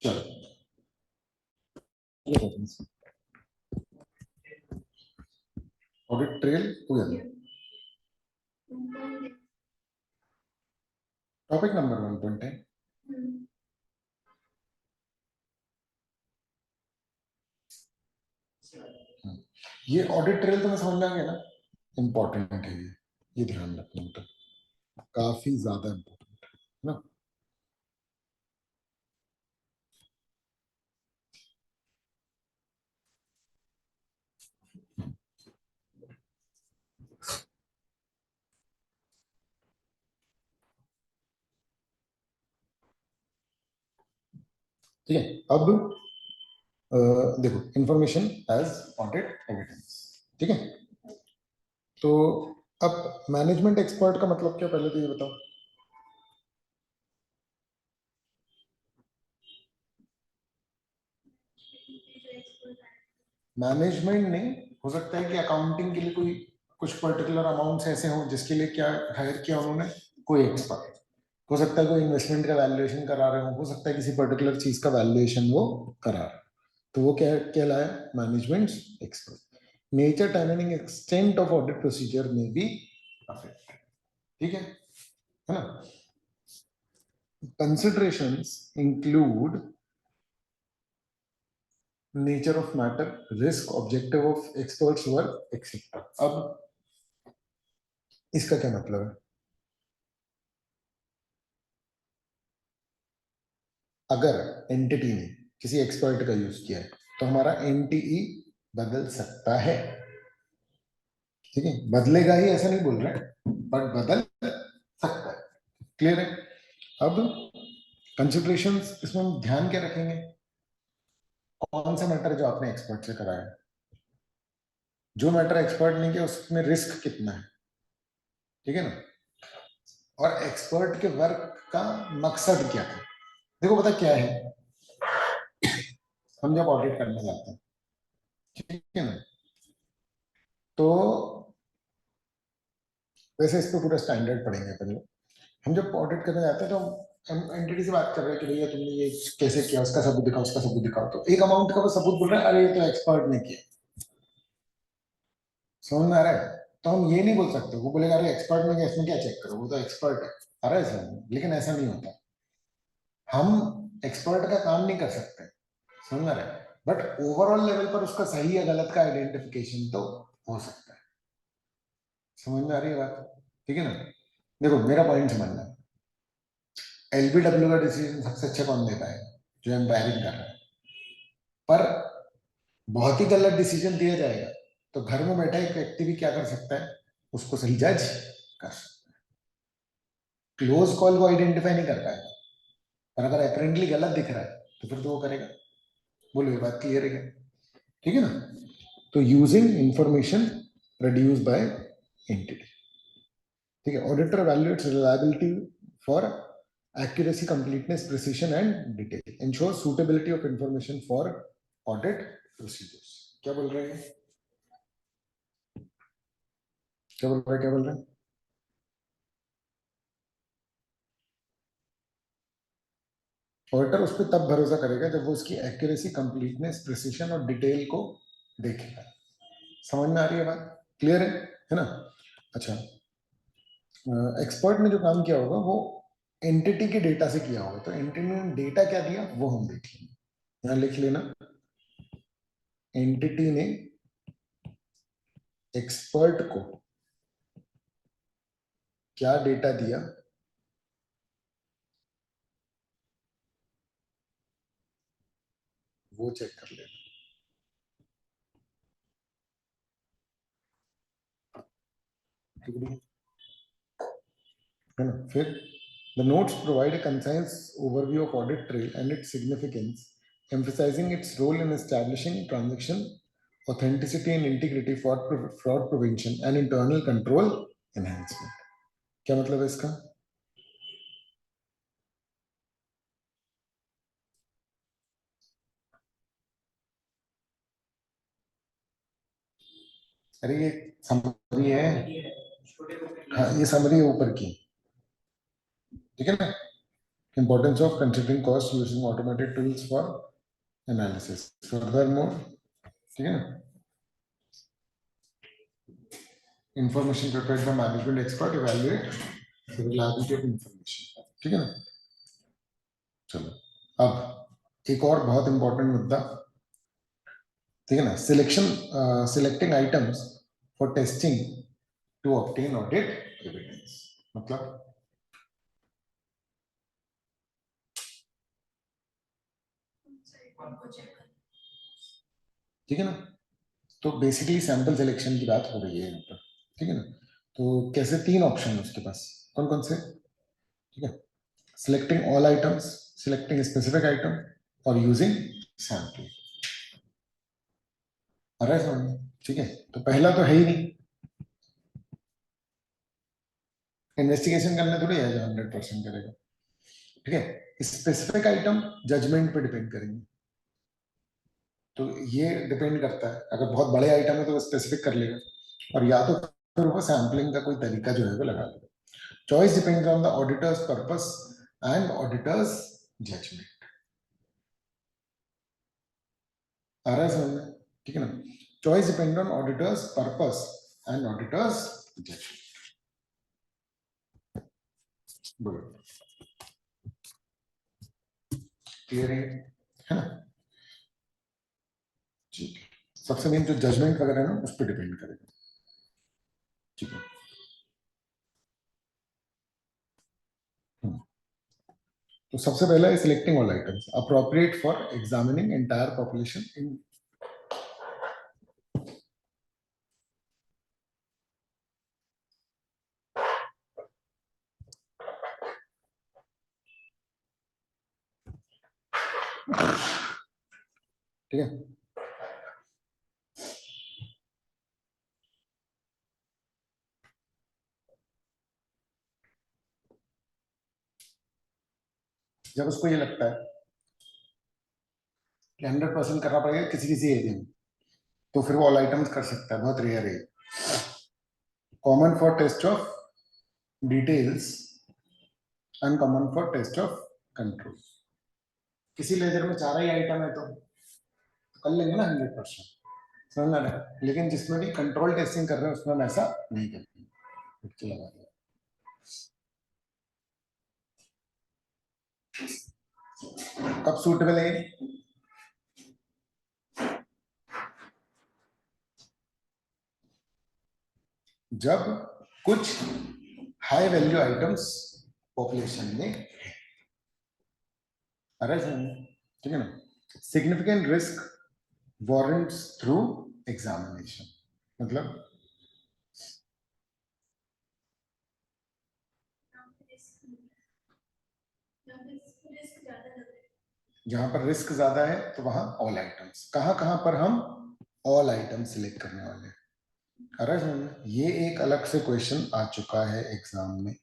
चलो audit trail हो गया। टॉपिक नंबर 1.10 ये ऑडिट ट्रेल तो मैं समझ में आ गया ना, इंपॉर्टेंट है ये ध्यान रखना मतलब काफी ज्यादा इंपॉर्टेंट है ना। ठीक है, अब देखो इंफॉर्मेशन एज ऑडिट एविडेंस। ठीक है, तो अब मैनेजमेंट एक्सपर्ट का मतलब क्या, पहले तो ये बताओ। मैनेजमेंट ने, हो सकता है कि अकाउंटिंग के लिए कोई कुछ पर्टिकुलर अमाउंट्स ऐसे हों जिसके लिए क्या हायर किया उन्होंने, कोई एक्सपर्ट। हो सकता है कोई इन्वेस्टमेंट का वैल्यूएशन करा रहे हो सकता है किसी पर्टिकुलर चीज का वैल्यूएशन वो करा रहे हो, तो वो क्या कहलाया, management expert. Nature timing extent of audit procedure में भी अफेक्ट। ठीक है ना। Considerations include nature of matter, risk, objective of experts work etcetera. अब इसका क्या मतलब है, अगर एंटिटी ने किसी एक्सपर्ट का यूज किया है तो हमारा एनटीई बदल सकता है। ठीक है, बदलेगा ही ऐसा नहीं बोल रहे, बट बदल सकता है। क्लियर है। अब कंसिडरेशंस इसमें हम ध्यान क्या रखेंगे, कौन सा मैटर जो आपने एक्सपर्ट से कराया, जो मैटर एक्सपर्ट ने किया उसमें रिस्क कितना है। ठीक है ना, और एक्सपर्ट के वर्क का मकसद क्या था। देखो पता क्या है, हम जब ऑडिट करने जाते हैं, ठीक है ना, तो वैसे इस पर पूरा स्टैंडर्ड पढ़ेंगे पहले। हम जब ऑडिट करने जाते हैं तो हम एंटिटी से बात कर रहे हैं कि भैया तुमने ये कैसे किया, उसका सबूत दिखाओ, उसका सबूत दिखाओ, तो एक अमाउंट का वो सबूत बोल रहा है, अरे ये तो एक्सपर्ट ने किया। समझ में आ रहा है। तो हम ये नहीं बोल सकते, वो बोलेगा अरे एक्सपर्ट ने किया, इसमें क्या चेक करो, वो तो एक्सपर्ट है। आ रहा है समझ में? लेकिन ऐसा नहीं होता, हम एक्सपर्ट का काम नहीं कर सकते। समझ में आ रहा है, बट ओवरऑल लेवल पर उसका सही या गलत का आइडेंटिफिकेशन तो हो सकता है। समझ में आ रही है बात। ठीक है ना, देखो मेरा पॉइंट समझना, एलबीडब्ल्यू का डिसीजन सबसे अच्छा कौन दे पाएगा, जो एम्पायरिंग कर रहा है। पर बहुत ही गलत डिसीजन दिया जाएगा तो घर में बैठा एक व्यक्ति भी क्या कर सकता है, उसको सही जज कर सकता है। क्लोज कॉल को आइडेंटिफाई नहीं कर पाएगा, पर अगर अपेरेंटली गलत दिख रहा है तो फिर तो वो करेगा। बोलो ये बात क्लियर है क्या। ठीक है ना, तो using information produce by entity. ठीक है, auditor evaluates reliability for accuracy, completeness, precision and detail, ensure suitability of information for audit procedures। क्या बोल रहे हैं, क्या बोल रहे हैं, क्या बोल रहे हैं। ऑडिटर उस पर तब भरोसा करेगा जब वो उसकी एक्यूरेसी, कंप्लीटनेस, प्रिसीशन और डिटेल को देखेगा। समझ में आ रही है बात, क्लियर है ना। अच्छा, एक्सपर्ट ने जो काम किया होगा वो एंटिटी के डेटा से किया होगा, तो एंटिटी ने डेटा क्या दिया वो हम देख लेंगे। यहां लिख लेना, एंटिटी ने एक्सपर्ट को क्या डेटा दिया वो चेक कर लेना। है ना, फिर the notes provide a concise overview of audit trail and its significance, emphasizing its role in establishing transaction authenticity and integrity, fraud prevention and internal control enhancement। क्या मतलब है इसका, अरे ये समरी है, हाँ ये समरी है ऊपर की। ठीक है ना, Importance of considering cost using automated tools for analysis. Furthermore, ठीक है ना, information prepared by management expert evaluate the reliability of information. ठीक है ना. चलो अब एक और बहुत इंपॉर्टेंट मुद्दा, ठीक है ना, selecting items for testing to obtain audit evidence. मतलब ठीक है ना, तो बेसिकली सैंपल सिलेक्शन की बात हो रही है यहाँ पर. ठीक है ना, तो कैसे, तीन ऑप्शन है उसके पास, कौन कौन से. ठीक है, selecting all items, selecting specific item और यूजिंग सैंपल. आ रहा है समझ में. ठीक है, तो पहला तो है ही नहीं, इन्वेस्टिगेशन करने थोड़ी है जो 100% करेगा. ठीक है, स्पेसिफिक आइटम जजमेंट पे डिपेंड करेंगे. तो ये डिपेंड करता है, अगर बहुत बड़े आइटम है तो वो स्पेसिफिक कर लेगा, और या तो फिर वो सैम्पलिंग का कोई तरीका जो है वो लगा लेगा. Choice depends on the auditor's purpose and auditor's judgement. आ रहा है समझ में. ठीक है ना, choice depend on auditor's purpose and auditor's judgement. Clear है ना. ठीक है, सबसे मेन जो जजमेंट वगैरह है ना उस पर डिपेंड करेगा. ठीक है. तो सबसे पहला है selecting all items appropriate for examining entire population in. ठीक है, जब उसको ये लगता है कि 100% करना पड़ेगा किसी किसी एरिया में, तो फिर वो ऑल आइटम्स कर सकता है, बहुत रेयर है. Common for test of details, uncommon for test of control. किसी लेजर में चार ही आइटम है तो कर लेंगे ना 100%, समझ रहे हैं. लेकिन जिसमें भी कंट्रोल टेस्टिंग कर रहे हैं उसमें हम ऐसा नहीं करेंगे. लगा दिया. कब सूटेबल है, जब कुछ हाई वैल्यू आइटम्स पॉपुलेशन में. अरे ठीक है ना, significant risk warrants through examination. मतलब जहां पर रिस्क ज्यादा है तो वहां ऑल आइटम्स. कहां कहां पर हम ऑल आइटम सिलेक्ट करने वाले हैं. अरे ये एक अलग से क्वेश्चन आ चुका है एग्जाम में,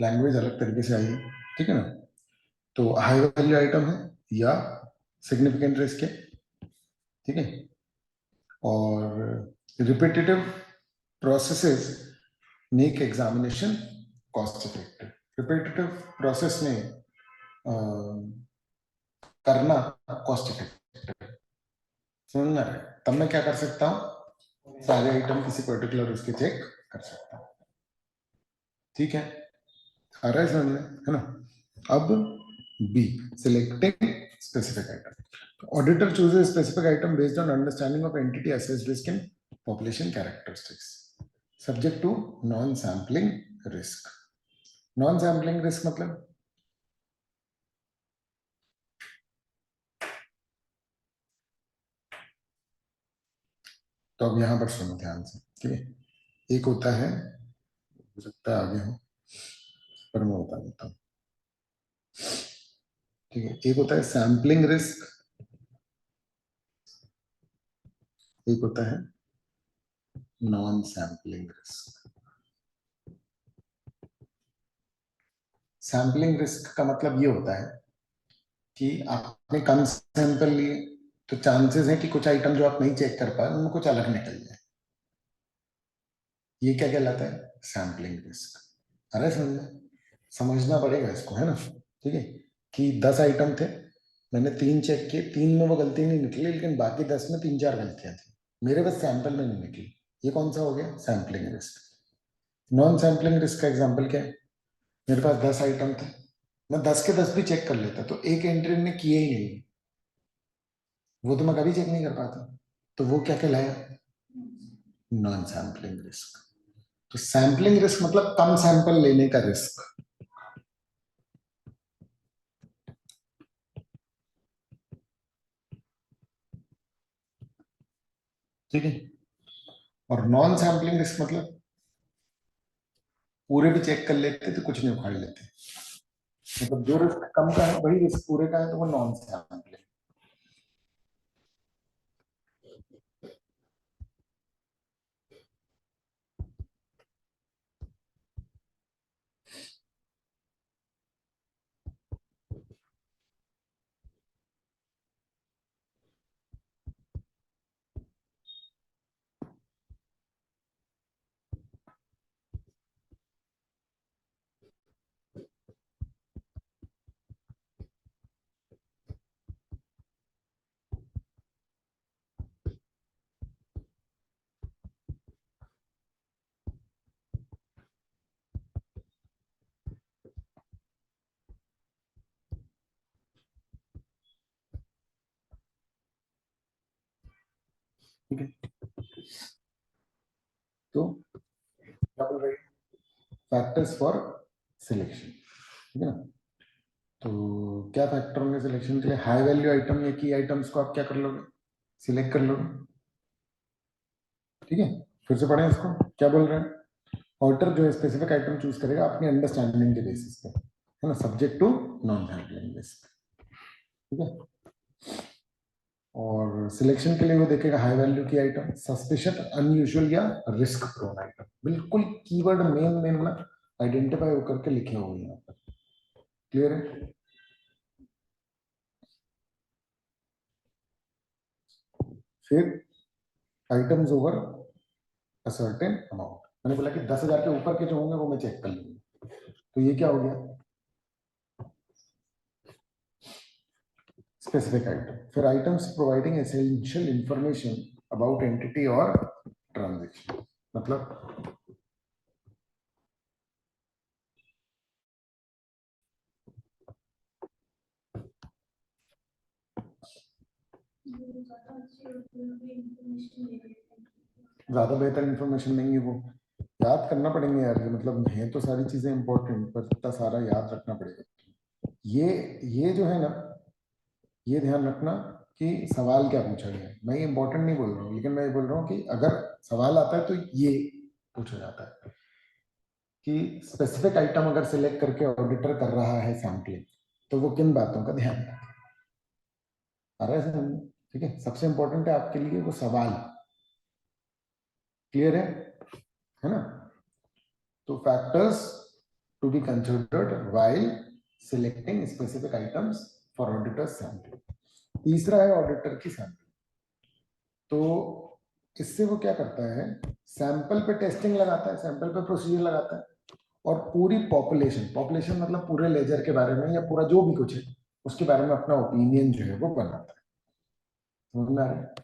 लैंग्वेज अलग तरीके से आई है. ठीक है ना, तो हाई वैल्यू आइटम है या सिग्निफिकेंट रिस्क है. ठीक है, और repetitive processes make examination cost effective. Repetitive process में करना कॉस्ट इफेक्टिव. समझ रहे, तब मैं क्या कर सकता हूँ, सारे आइटम किसी पर्टिकुलर उसके चेक कर सकता हूँ. ठीक है, आ रहा है समझ में, है ना. अब B, selecting specific item. Auditor chooses specific item based on understanding of entity assessed risk in population characteristics subject to non sampling risk. Non sampling risk मतलब, तो अब यहां पर सुनो ध्यान से. ठीक है, एक होता है, हो सकता है आगे हो पर मैं बता देता हूँ. ठीक है, एक होता है सैम्पलिंग रिस्क, एक होता है non sampling risk. Sampling risk का मतलब ये होता है कि आपने कम सैंपल लिए तो चांसेस है कि कुछ आइटम जो आप नहीं चेक कर पाए उनमें कुछ अलग निकल जाए. ये क्या कहलाता है, सैम्पलिंग रिस्क. अरे समझ में. समझना पड़ेगा इसको, है ना? ठीक है, कि 10 आइटम थे, मैंने 3 चेक किए, 3 में वो गलती नहीं निकली, लेकिन बाकी 10 में 3-4 गलतियां थी, मेरे बस सैंपल में नहीं निकली। ये कौन सा हो गया? Sampling risk. Non sampling risk का एग्जाम्पल क्या है? मेरे पास 10 आइटम थे, मैं 10 के 10 भी चेक कर लेता तो एक एंट्री ने किए ही नहीं, वो तो मैं कभी चेक नहीं कर पाता, तो वो क्या कहलाया? Non sampling risk. तो सैम्पलिंग रिस्क मतलब कम सैंपल लेने का रिस्क। ठीक है, और नॉन सैम्पलिंग रिस्क मतलब पूरे भी चेक कर लेते तो कुछ नहीं उखाड़ लेते, मतलब जो रिस्क कम का है वही रिस्क पूरे का है, तो वो नॉन सैम्पलिंग। ठीक है, तो क्या बोल रहे हैं? फैक्टर्स फॉर सिलेक्शन, ठीक है ना? तो क्या फैक्टर होंगे सिलेक्शन के लिए? हाई वैल्यू आइटम या की आइटम्स को आप क्या कर लोगे? सिलेक्ट कर लोगे। ठीक है, फिर से पढ़ें इसको, क्या बोल रहे हैं? ऑर्डर जो है स्पेसिफिक आइटम चूज करेगा अपनी अंडरस्टैंडिंग के बेसिस पे, है ना, subject to non handling basis. ठीक है, और सिलेक्शन के लिए वो देखेगा हाई वैल्यू की आइटम, सस्पिशियस, अनयूजुअल या रिस्क प्रोन आइटम। बिल्कुल कीवर्ड मेन मेन ना आइडेंटिफाई होकर के लिखे हुए हैं यहाँ पर। क्लियर है? फिर items over a certain amount, मैंने बोला कि 10,000 के ऊपर के जो होंगे वो मैं चेक कर लूंगा, तो ये क्या हो गया? Specific item. फिर items providing essential information about entity or transaction, मतलब ज्यादा बेहतर इंफॉर्मेशन नहीं है वो, याद करना पड़ेंगे यार, मतलब है तो सारी चीजें इंपॉर्टेंट, पर इतना सारा याद रखना पड़ेगा। ये जो है ना, ये ध्यान रखना कि सवाल क्या पूछा गया है। मैं ये इंपॉर्टेंट नहीं बोल रहा हूँ, लेकिन मैं ये बोल रहा हूँ कि अगर सवाल आता है तो ये पूछा जाता है कि स्पेसिफिक आइटम अगर सिलेक्ट करके ऑडिटर कर रहा है सैम्पलिंग, तो वो किन बातों का ध्यान रखे। आ रहा है समझ में? ठीक है, सबसे इंपॉर्टेंट है आपके लिए वो सवाल। क्लियर है ना? तो factors to be considered while selecting specific items for auditor sampling. तीसरा है ऑडिटर की सैम्पलिंग। तो इससे वो क्या करता है? सैंपल पे टेस्टिंग लगाता है, सैंपल पे प्रोसीजर लगाता है, और पूरी पॉपुलेशन, पॉपुलेशन मतलब पूरे लेजर के बारे में या पूरा जो भी कुछ है उसके बारे में अपना ओपिनियन जो है वो बनाता है। समझ में आ रहा है?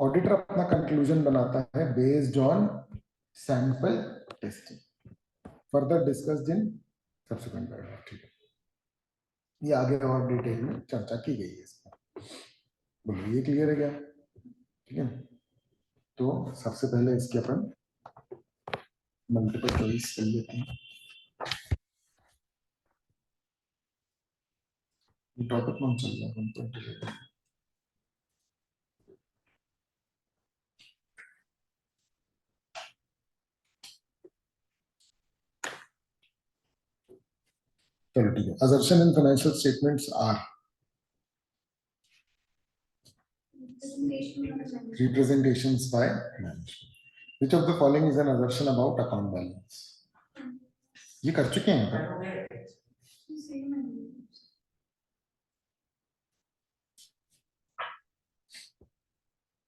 ऑडिटर अपना कंक्लूजन बनाता है based on sample testing, further discussed in subsequent paragraph. ठीक है, ये आगे और डिटेल में चर्चा की गई है इसमें। बोलिए, ये क्लियर है क्या? ठीक है, तो सबसे पहले इसके अपन मल्टीपल चॉइस कर लेते हैं। टॉपिक कौन चल रहा है? 120। चलो ठीक है, assumption in financial statements are representations by management. Which of the following is an assumption about account balance? ये कर चुके हैं अपन।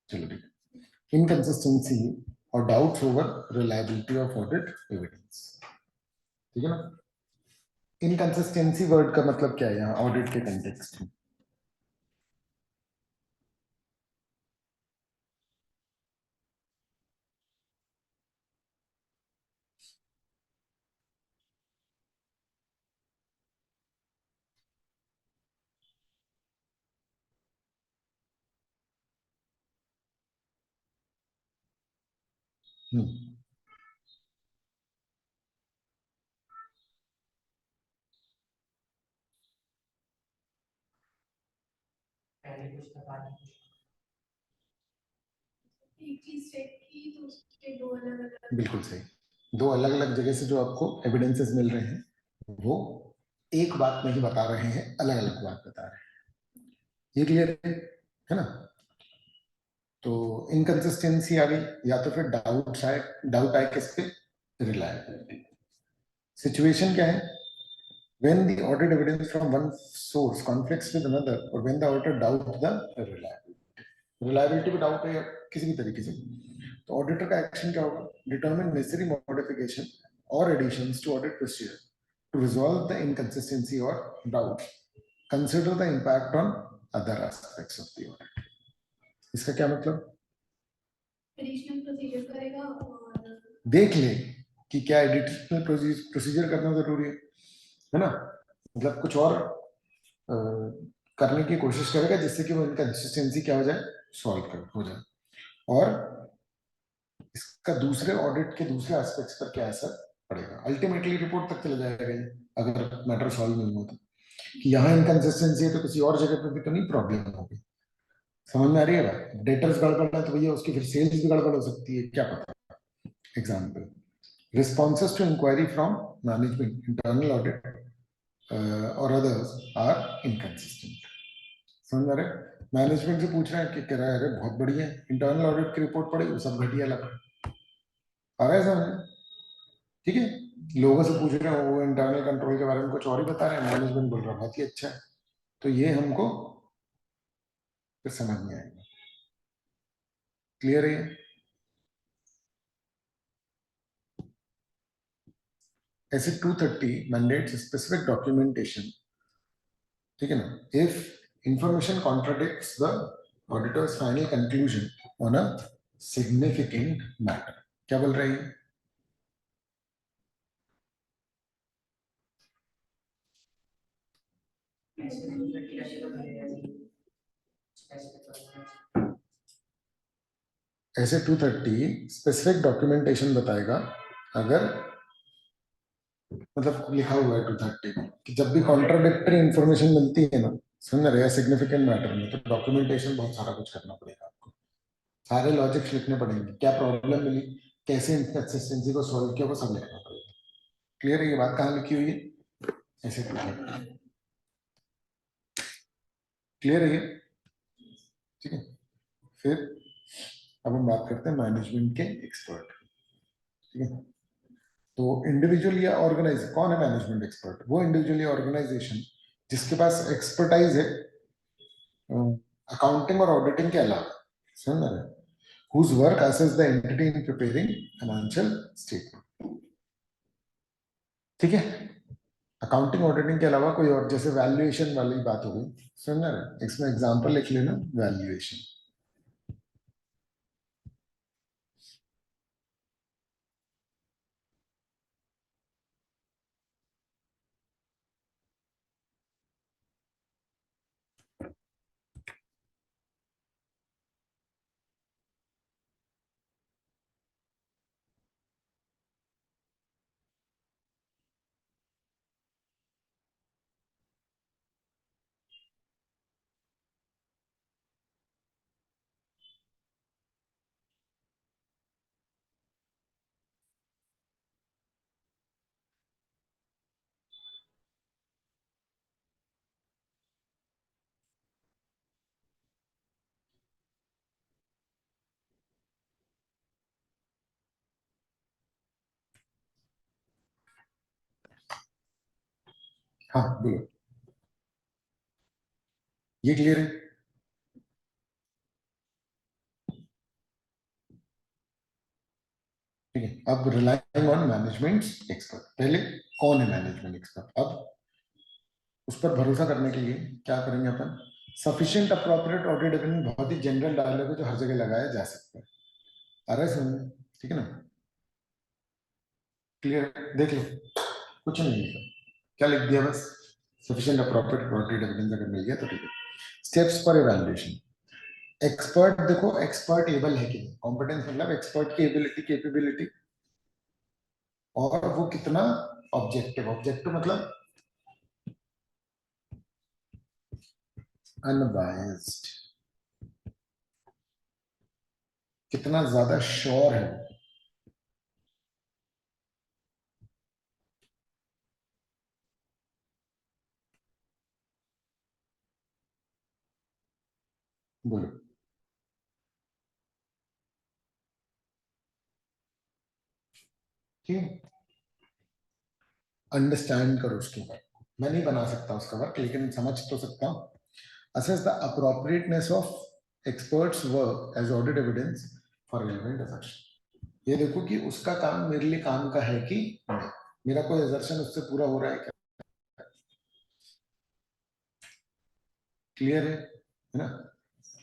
चलो ठीक है, inconsistency or doubts over reliability of audit evidence, ठीक है ना? इनकंसिस्टेंसी वर्ड का मतलब क्या है यहाँ ऑडिट के कंटेक्स्ट में? हम्म, बिल्कुल सही। दो अलग अलग जगह से जो आपको एविडेंसेस मिल रहे हैं वो एक बात नहीं बता रहे हैं, अलग अलग बात बता रहे हैं। ये क्लियर है ना? तो इनकंसिस्टेंसी आ गई, या तो फिर डाउट आए किस पे? रिलायबिलिटी। सिचुएशन क्या है? when the audit evidence from one source conflicts with another, or when the auditor doubt the reliability पे डाउट है या किसी भी तरीके से, तो ऑडिटर का एक्शन क्या होगा? डिटरमिन नेसेसरी मॉडिफिकेशन और additions to audit procedure to resolve the inconsistency और doubt, consider the impact on other aspects of the audit. इसका क्या मतलब? एडिशनल प्रोसीजर करेगा और देख ले कि क्या एडिशनल प्रोसीजर करना जरूरी है ना? मतलब कुछ और करने की कोशिश करेगा जिससे कि वो इनकंसिस्टेंसी क्या हो जाए? सॉल्व कर हो जाए। और इसका दूसरे ऑडिट के दूसरे एस्पेक्ट्स पर क्या असर पड़ेगा? अल्टीमेटली रिपोर्ट तक चला जाएगा ये, अगर मैटर सॉल्व नहीं होता कि यहाँ इनकंसिस्टेंसी है तो किसी और जगह पे भी तो नहीं प्रॉब्लम होगी। समझ में आ रही है बात? डेटर्स गड़बड़ है तो भैया उसकी फिर सेल्स भी गड़बड़ हो सकती है, क्या पता। Example, responses to inquiry from management, internal audit, or others are inconsistent. समझ में आ रहा है? मैनेजमेंट से पूछ रहे हैं कि कह रहा है अरे बहुत बढ़िया है, इंटरनल ऑडिट की रिपोर्ट पड़ी वो सब घटिया लगा। आ रहा है समझ? ठीक है। लोगों से पूछ रहे हैं वो इंटरनल कंट्रोल के बारे में कुछ और ही बता रहे हैं, मैनेजमेंट बोल रहा है बहुत ही अच्छा है। तो ये हमको फिर समझ में आएगा। क्लियर है? ऐसे 230 मैंडेट्स स्पेसिफिक डॉक्यूमेंटेशन, ठीक है ना, if information contradicts the auditors final conclusion on a significant matter. क्या बोल रही है? ऐसे 230 स्पेसिफिक डॉक्यूमेंटेशन बताएगा अगर, मतलब लिखा हुआ है 230 कि जब भी कॉन्ट्राडिक्टरी इंफॉर्मेशन मिलती है ना, समझ रहे हैं, सिग्निफिकेंट मैटर में, तो डॉक्यूमेंटेशन बहुत सारा कुछ करना पड़ेगा आपको। सारे लॉजिक्स लिखने पड़ेंगे, क्या प्रॉब्लम मिली, कैसे इनकंसिस्टेंसी को सॉल्व किया, वो सब लिखना पड़ेगा। क्लियर है? ये बात कहाँ लिखी हुई है? ऐसे क्लियर है ये? ठीक है। फिर अब हम बात करते हैं मैनेजमेंट के एक्सपर्ट। ठीक है। तो इंडिविजुअल या ऑर्गेनाइज, कौन है मैनेजमेंट एक्सपर्ट? वो इंडिविजुअल या ऑर्गेनाइजेशन जिसके पास एक्सपर्टाइज है अकाउंटिंग और ऑडिटिंग के अलावा, समझ रहे हैं, whose work assists the entity in preparing financial statement। ठीक है। अकाउंटिंग ऑडिटिंग के अलावा कोई और, जैसे वैल्यूएशन वाली बात हो गई, समझ रहे हैं, इसमें एग्जांपल लिख लेना, वैल्यूएशन। हाँ बोलो। ये क्लियर है? ठीक है। अब रिलाइंग ऑन मैनेजमेंट एक्सपर्ट, पहले कौन है मैनेजमेंट एक्सपर्ट? अब उस पर भरोसा करने के लिए क्या करेंगे अपन, सफिशिएंट अप्रोप्रिएट ऑडिट एविडेंस बहुत ही जनरल डायलॉग है जो हर जगह लगाया जा सकता है। आ रहा है समझ में? ठीक है ना, क्लियर, देख लो कुछ नहीं है, क्या लिख दिया बस, सफिशिएंट अप्रोप्रिएट ऑडिट एविडेंस अगर मिल गया तो ठीक है। स्टेप्स फॉर इवैल्यूएशन, एक्सपर्ट देखो एक्सपर्ट एबल है कि नहीं, कॉम्पिटेंस मतलब एक्सपर्ट की एबिलिटी कैपेबिलिटी, और वो कितना ऑब्जेक्टिव, ऑब्जेक्टिव मतलब अनबायस्ड, कितना ज्यादा श्योर है। बोलो, ठीक है, अंडरस्टैंड करो उसके ऊपर, मैं नहीं बना सकता उसका वर्क लेकिन समझ तो सकता हूँ। Assess the appropriateness of experts work as audit evidence for relevant assertion, ये देखो कि उसका काम मेरे लिए काम का है कि नहीं, मेरा कोई असर्शन उससे पूरा हो रहा है क्या, क्लियर है ना।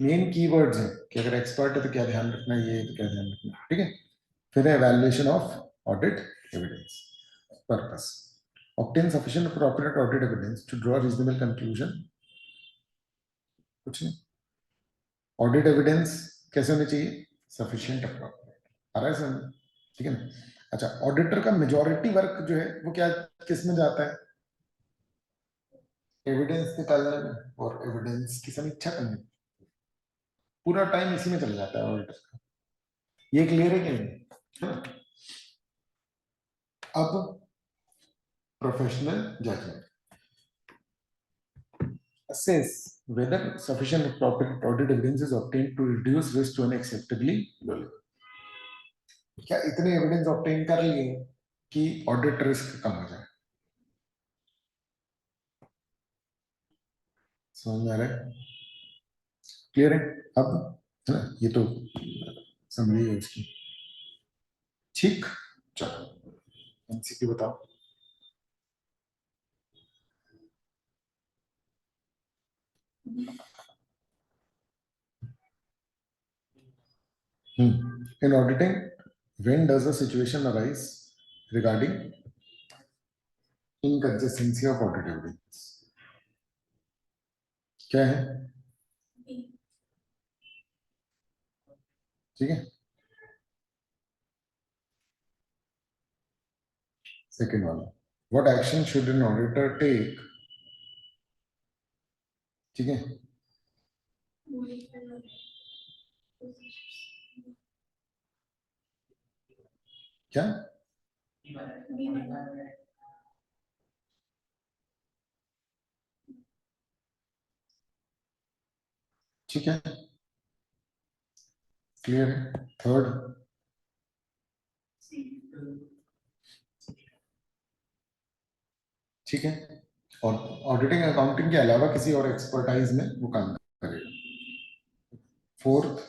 मेन कीवर्ड्स हैं कि अगर एक्सपर्ट है तो क्या ध्यान रखना है, ये तो क्या ध्यान रखना है, ठीक है। फिर है evaluation of audit evidence purpose, obtain sufficient appropriate audit evidence to draw reasonable conclusion, कुछ नहीं, ऑडिट एविडेंस कैसे होनी चाहिए, सफिशिएंट अप्रोप्रिएट, आ रहा है समझ, ठीक है ना। अच्छा, ऑडिटर का मेजॉरिटी वर्क जो है वो क्या किस में जाता है, एविडेंस निकालने में और एविडेंस की समीक्षा करने में, पूरा टाइम इसी में चला जाता है ऑडिटर का, ये क्लियर है कि नहीं, है ना? अब professional judgment, assess whether sufficient appropriate audit evidence is obtained to reduce risk to an acceptably low level, क्या इतने एविडेंस ऑब्टेन कर लिए कि ऑडिट रिस्क कम हो जाए, समझ में आ रहा है, क्लियर है। अब है ना, ये तो समझिए उसकी, ठीक, चलो एमसीक्यू बताओ। इन auditing, when does a situation arise regarding inconsistency of audit evidence, क्या है, ठीक है, सेकेंड वाला, what action should an auditor take, ठीक है, क्या, ठीक है, क्लियर है। थर्ड, ठीक है, और ऑडिटिंग अकाउंटिंग के अलावा किसी और एक्सपर्टाइज में वो काम करेगा। फोर्थ,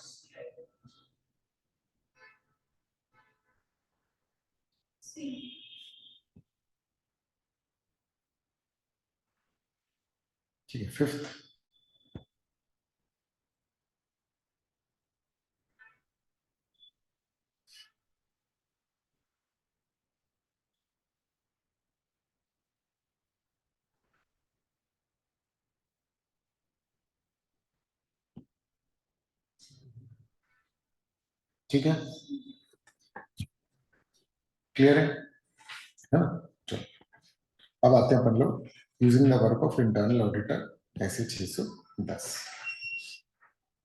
ठीक है, फिफ्थ, ठीक है, क्लियर है ना। चलो अब आते हैं अपन लोग using the work of internal auditor SA 610।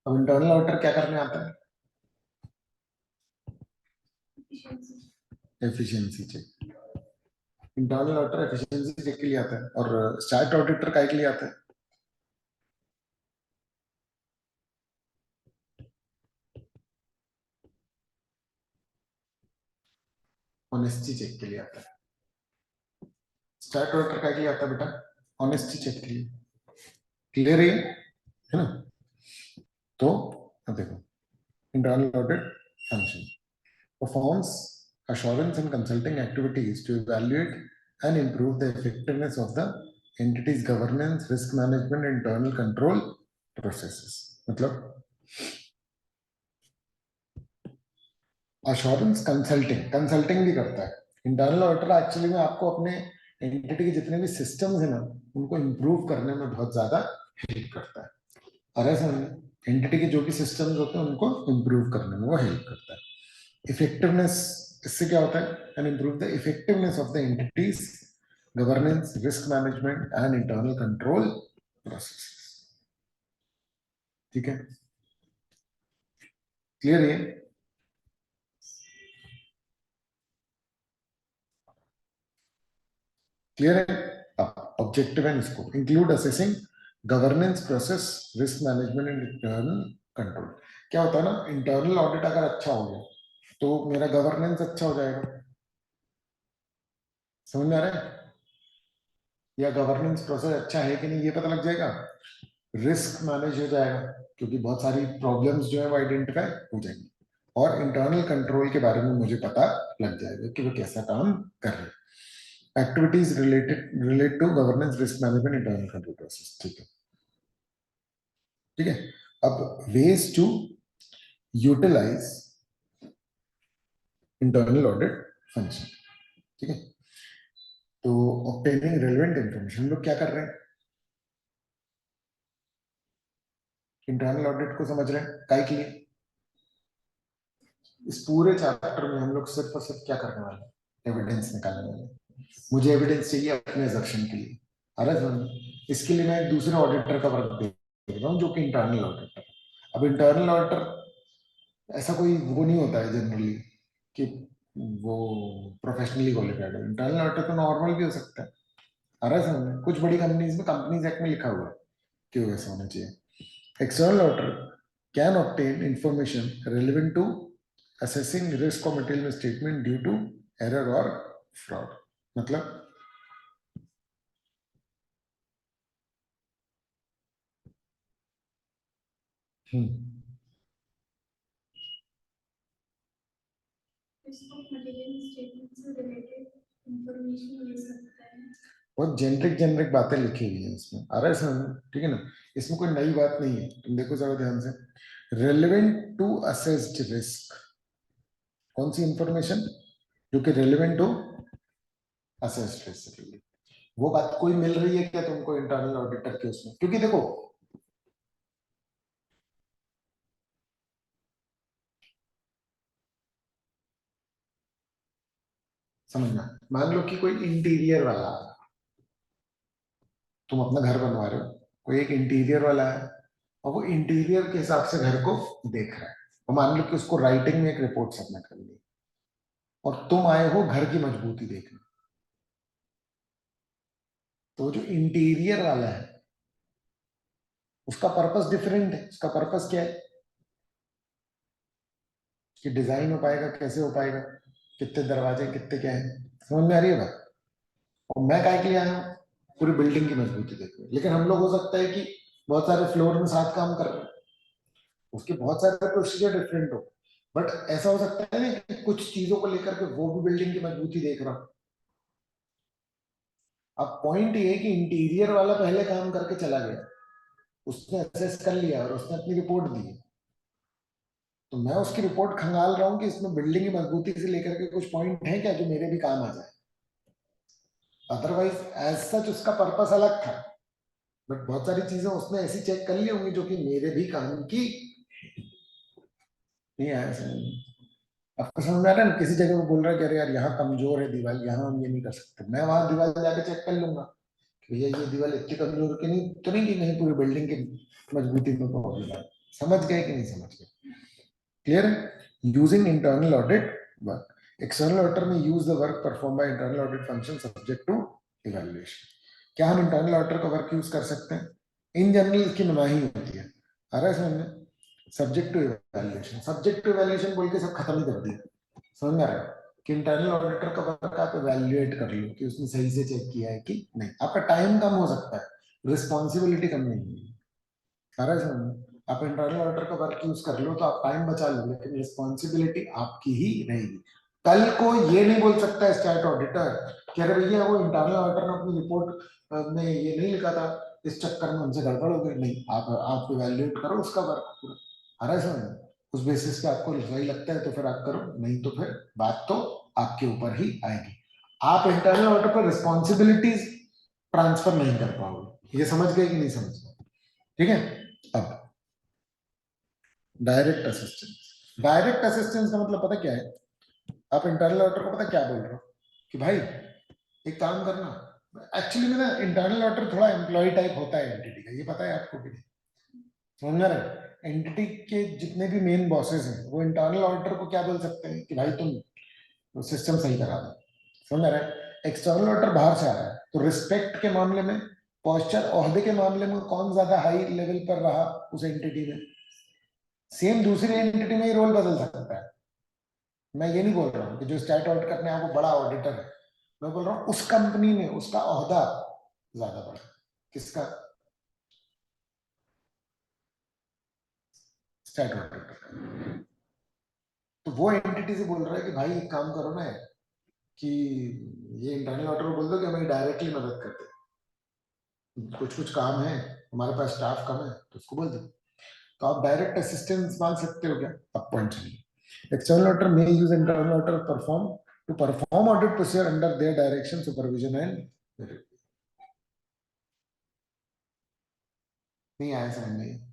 अब इंटरनल ऑडिटर क्या करने आता है, efficiency check, internal auditor efficiency check के लिए आता है, और स्टार्ट ऑडिटर काय के लिए आता है, ऑनेस्टी चेक के लिए आता है। स्टार्ट ऑडिटर काय के लिए आता है बेटा, ऑनेस्टी चेक के लिए, क्लियर है ना। तो अब देखो, internal audit function performs assurance and consulting activities to evaluate and improve the effectiveness of the entities governance, risk management, internal control processes. मतलब अश्योरेंस कंसल्टिंग, कंसल्टिंग भी करता है। इंटरनल ऑडिटर एक्चुअली में आपको अपने एंटिटी के जितने भी सिस्टम्स है ना, उनको इम्प्रूव करने में बहुत ज्यादा हेल्प करता है। और ऐसा एंटिटी के जो भी सिस्टम्स होते हैं उनको इम्प्रूव करने में वो हेल्प करता है। इफेक्टिवनेस, इससे क्या होता है, and improve the effectiveness of the entities governance, risk management and internal control process. ठीक है, क्लियर है? क्लियर है? Objective and scope include assessing governance process, risk management and internal control. क्या होता है ना, इंटरनल ऑडिट अगर अच्छा हो गया तो मेरा गवर्नेंस अच्छा हो जाएगा। समझ में आ रहा है? या गवर्नेंस प्रोसेस अच्छा है कि नहीं ये पता लग जाएगा। रिस्क मैनेज हो जाएगा क्योंकि बहुत सारी प्रॉब्लम्स जो है वो आइडेंटिफाई हो जाएंगी। और इंटरनल कंट्रोल के बारे में मुझे पता लग जाएगा कि वो कैसा काम कर रहे हैं। Activities relate to governance, risk management, internal control process. ठीक है, ठीक है। अब ways to utilise internal audit function. ठीक है, तो ऑब्टेनिंग रेलेवेंट इंफॉर्मेशन, लोग क्या कर रहे हैं, इंटरनल ऑडिट को समझ रहे हैं काय के लिए। इस पूरे चैप्टर में हम लोग सिर्फ और सिर्फ क्या करने वाले हैं, एविडेंस निकालने वाले हैं। मुझे एविडेंस चाहिए अपने assumption के लिए। अरे इसके लिए मैं एक दूसरे ऑडिटर का वर्क दे रहा हूँ जो कि इंटरनल ऑडिटर। अब इंटरनल ऑडिटर ऐसा कोई वो नहीं होता है जनरली कि वो प्रोफेशनली क्वालिफाइड है। इंटरनल ऑडिटर तो नॉर्मल भी हो सकता है। अरे समझ, कुछ बड़ी कंपनीज में कंपनीज एक्ट में लिखा हुआ है कि वैसा होना चाहिए। External auditor can obtain information relevant to assessing risk or material misstatement due to error or fraud। मतलब इसको मटेरियल स्टेटमेंट से रिलेटेड इंफॉर्मेशन ले सकता है। बहुत जेनरिक जेनरिक बातें लिखी हुई है इसमें। आ रहा है समझ? ठीक है ना, इसमें कोई नई बात नहीं है। तुम देखो जरा ध्यान से, रेलेवेंट टू असेस्ड रिस्क, कौन सी इंफॉर्मेशन जो कि रेलेवेंट टू असेस्ड रिस्क। वो बात कोई मिल रही है क्या तुमको इंटरनल ऑडिटर के उसमें? क्योंकि देखो समझना, मान लो कि कोई इंटीरियर वाला, तुम अपना घर बनवा रहे हो, कोई एक इंटीरियर वाला है और वो इंटीरियर के हिसाब से घर को देख रहा है, और मान लो कि उसको राइटिंग में एक रिपोर्ट सबमिट कर दी और तुम आए हो घर की मजबूती देखने। तो जो इंटीरियर वाला है उसका पर्पस डिफरेंट है। उसका पर्पस क्या है कि डिजाइन हो पाएगा, कैसे हो पाएगा, कितने दरवाजे, कितने क्या है। समझ में आ रही है बात? और मैं काय के लिए आया हूँ, पूरी बिल्डिंग की मजबूती देखने। लेकिन हम लोग हो सकता है कि बहुत सारे फ्लोर में साथ काम कर रहे हैं, उसके बहुत सारे प्रोसीजर डिफरेंट हो, बट ऐसा हो सकता है ना कि कुछ चीजों को लेकर के वो भी बिल्डिंग की मजबूती देख रहा हूं। अब पॉइंट ये है कि इंटीरियर वाला पहले काम करके चला गया, उसने असेस कर लिया और उसने अपनी रिपोर्ट दी है। तो मैं उसकी रिपोर्ट खंगाल रहा हूँ कि इसमें बिल्डिंग की मजबूती से लेकर के कुछ पॉइंट है क्या जो मेरे भी काम आ जाए। अदरवाइज एज सच उसका पर्पस अलग था, बट बहुत सारी चीजें उसने ऐसी चेक कर ली होंगी जो कि मेरे भी काम की नहीं आया समझ में। आपको समझ में आ रहा है ना, किसी जगह वो बोल रहा है कि अरे यार यहाँ कमजोर है दीवार, यहाँ हम ये नहीं कर सकते, मैं वहां दीवार जाके चेक कर लूंगा कि भैया ये दीवार इतनी कमजोर की नहीं तो नहीं कि नहीं पूरी बिल्डिंग की मजबूती में प्रॉब्लम है। समझ गए कि नहीं समझ गए? क्लियर है? Using internal audit work, external auditor में use the work perform by internal audit function subject to evaluation. क्या हम इंटरनल ऑडिटर का वर्क यूज कर सकते हैं? इन जनरल इसकी नुमाही होती है। आ रहा है समझ में? Subject to evaluation, subject to evaluation बोल के सब खत्म ही कर दिया। समझ में आ रहा है कि इंटरनल ऑडिटर का वर्क आप इवैल्यूएट कर लो कि उसने सही से चेक किया है कि नहीं। आपका टाइम कम हो सकता है, रिस्पॉन्सिबिलिटी कम नहीं होगी। आ रहा है समझ में? आप इंटरनल ऑडिटर का वर्क यूज कर लो तो आप टाइम बचा लो, लेकिन रिस्पॉन्सिबिलिटी आपकी ही रहेगी। कल को ये नहीं बोल सकता स्टैट ऑडिटर कि अरे भैया वो इंटरनल ऑडिटर ने अपनी रिपोर्ट में ये नहीं लिखा था, इस चक्कर में हमसे गड़बड़ हो गई। नहीं, आप इवैल्यूएट करो उसका वर्क पूरा, आ रहा है समझ? उस बेसिस पे आपको सही लगता है तो फिर आप करो, नहीं तो फिर बात तो आपके ऊपर ही आएगी। आप इंटरनल ऑडिटर पर रिस्पॉन्सिबिलिटीज ट्रांसफर नहीं कर पाओगे। ये समझ गए कि नहीं समझ गए? ठीक है। अब डायरेक्ट असिस्टेंस। डायरेक्ट असिस्टेंस का मतलब पता क्या है? आप इंटरनल ऑडिटर को पता क्या बोल रहे हो कि भाई एक काम करना। एक्चुअली में ना इंटरनल ऑडिटर थोड़ा एम्प्लॉय टाइप होता है एंटिटी का, ये पता है आपको कि नहीं? समझ रहे? एंटिटी के जितने भी मेन बॉसेस हैं वो इंटरनल ऑडिटर को क्या बोल सकते हैं कि भाई तुम सिस्टम सही करा दो। समझ रहे? एक्सटर्नल ऑडिटर बाहर से आ रहा है तो रिस्पेक्ट के मामले में, पोस्चर, ओहदे के मामले में कौन ज्यादा हाई लेवल पर रहा उस एंटिटी में, सेम दूसरी एंटिटी में ही रोल बदल सकता है। मैं ये नहीं बोल रहा हूँ कि जो स्टैट ऑडिट करने आप वो बड़ा ऑडिटर है, मैं बोल रहा हूँ उस कंपनी में उसका ओहदा ज्यादा बड़ा। किसका? Stat auditor. तो वो एंटिटी से बोल रहा है कि भाई एक काम करो ना कि ये इंटरनल ऑडिटर को बोल दो कि हमें डायरेक्टली मदद करते, कुछ कुछ काम है, हमारे पास स्टाफ कम है तो उसको बोल दो। तो आप डायरेक्ट असिस्टेंस मांग सकते हो क्या? अब पॉइंट सुनिए। External auditor may use internal auditor perform to perform audit procedure under their direction, supervision and. नहीं आया समझ में?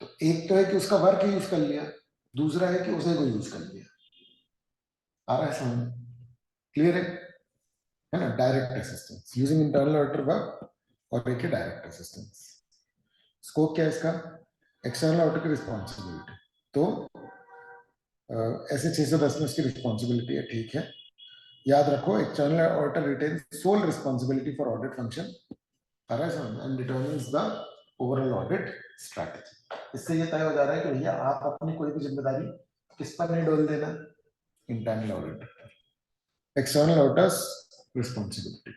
तो एक तो है कि उसका वर्क यूज कर लिया, दूसरा है कि उसे को यूज कर लिया। आ रहा है समझ? क्लियर है ना? Direct assistance using internal auditor work, और एक है डायरेक्ट असिस्टेंस। स्कोप क्या है इसका? एक्सटर्नल ऑडिटर की रिस्पॉन्सिबिलिटी तो ऐसे 610 में उसकी रिस्पॉन्सिबिलिटी है, ठीक है। याद रखो, external auditor retain sole responsibility for audit function, and determines the overall audit strategy. इससे ये तय हो जा रहा है कि भैया आप अपनी कोई भी जिम्मेदारी किस पर नहीं डोल देना, internal auditor. External auditors responsibility,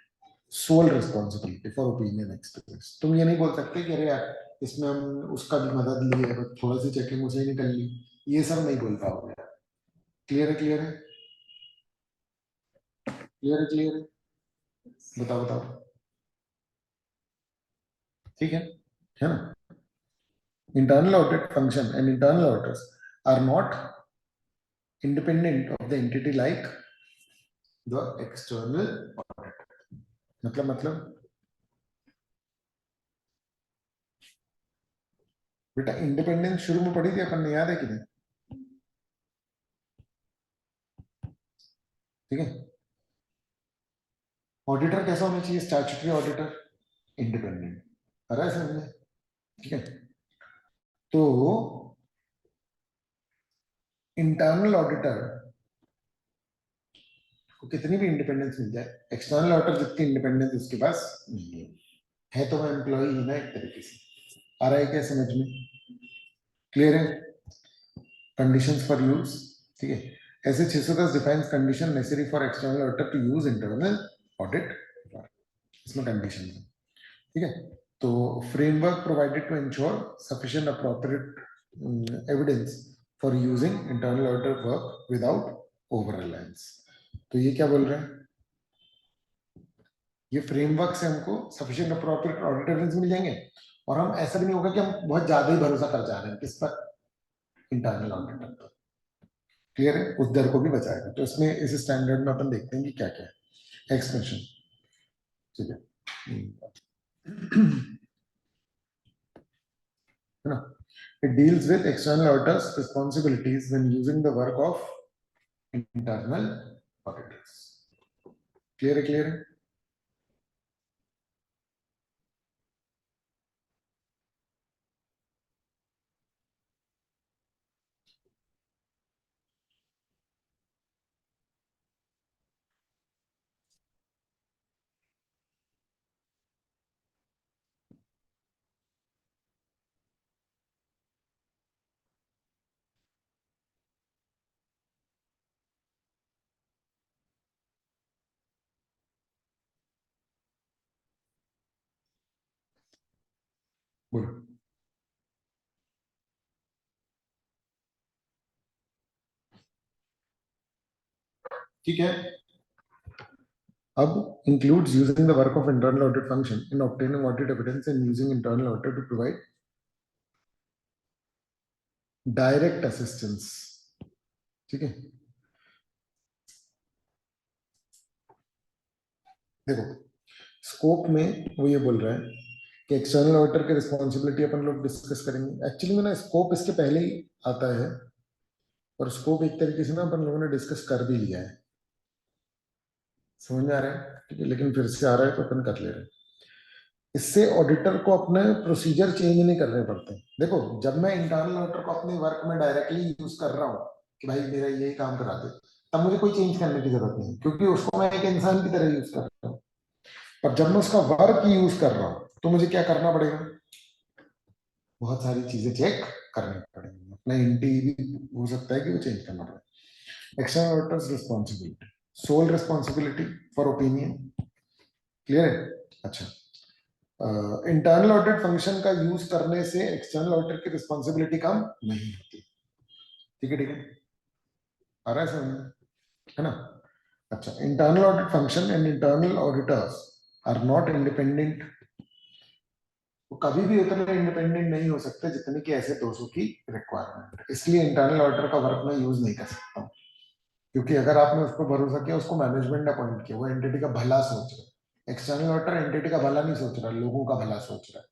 soul responsibility for opinion express. तुम ये नहीं बोल सकते कि अरे यार इसमें हम उसका भी मदद ली है, थोड़ा सी चेकिंग उसे ही निकल ली, ये सब नहीं बोल पाओगे। क्लियर है? क्लियर है? क्लियर है? क्लियर है? बताओ बताओ। ठीक है ना? Internal audit function and internal auditors are not independent of the entity like the external audit. मतलब बेटा इंडिपेंडेंस शुरू में पढ़ी थी अपन ने, याद है कि नहीं? ठीक है। ऑडिटर कैसा होना चाहिए? Statutory auditor, independent. आ रहा है समझ में? ठीक है। तो इंटरनल ऑडिटर को कितनी भी इंडिपेंडेंस मिल जाए, एक्सटर्नल ऑडिटर जितनी इंडिपेंडेंस उसके पास नहीं है तो मैं एम्प्लॉय ही ना एक तरीके से। आ रहा है क्या समझ में? क्लियर है? कंडीशंस फॉर यूज, ठीक है। SA 610 defines condition necessary for external auditor to use internal audit, इसमें कंडीशन है। ठीक है। तो framework provided to ensure sufficient appropriate evidence for using internal auditor work without over reliance. तो ये क्या बोल रहे हैं? ये फ्रेमवर्क से हमको सफिशिएंट अप्रोप्रिएट ऑडिट एविडेंस मिल जाएंगे, और हम ऐसा भी नहीं होगा कि हम बहुत ज्यादा ही भरोसा कर जा रहे हैं किस पर? इंटरनल ऑडिटर पर। क्लियर है? उस डर को भी बचाएगा। तो इसमें इस स्टैंडर्ड में अपन देखते हैं कि क्या क्या है एक्सप्रेशन। ठीक है। है ना? It deals with external auditors responsibilities when using the work of internal auditors. Clear है? Clear है? बोलो। ठीक है. अब includes using the work of internal audit function in obtaining audit evidence and using internal audit to provide direct assistance. ठीक है. देखो scope में वो ये बोल रहा है कि एक्सटर्नल ऑडिटर की रिस्पॉन्सिबिलिटी अपन लोग डिस्कस करेंगे. एक्चुअली में ना स्कोप इसके पहले ही आता है और स्कोप एक तरीके से ना अपन लोगों ने डिस्कस कर भी लिया है. समझ में आ रहा है? ठीक है. लेकिन फिर से आ रहा है तो अपन कर ले रहे हैं. इससे ऑडिटर को अपने प्रोसीजर चेंज नहीं करने पड़ते. देखो जब मैं इंटरनल ऑडिटर को अपने वर्क में डायरेक्टली यूज कर रहा हूँ कि भाई मेरा यही काम करा दे, तब मुझे कोई चेंज करने की जरूरत नहीं, क्योंकि उसको मैं एक इंसान की तरह यूज कर रहा हूँ. पर जब मैं उसका वर्क यूज कर रहा हूँ तो मुझे क्या करना पड़ेगा? बहुत सारी चीजें चेक करनी पड़ेगी. अपना इंटी भी हो सकता है कि वो चेंज करना पड़े. External auditors responsibility, soul responsibility for opinion. Clear है? अच्छा. इंटरनल ऑडिट फंक्शन का यूज करने से एक्सटर्नल ऑडिटर की रिस्पॉन्सिबिलिटी कम नहीं होती. ठीक है. ठीक है. आ रहा है समझ में? है ना? अच्छा. Internal audit function and internal auditors are not independent. वो कभी भी उतने इंडिपेंडेंट नहीं हो सकते जितने की ऐसे 200 की रिक्वायरमेंट. इसलिए इंटरनल ऑडिटर का वर्क मैं यूज नहीं कर सकता हूँ, क्योंकि अगर आपने उस पर भरोसा किया, उसको मैनेजमेंट ने अपॉइंट किया, वो एंटिटी का भला सोच रहा है. एक्सटर्नल ऑडिटर एंटिटी का भला नहीं सोच रहा, लोगों का भला सोच रहा है.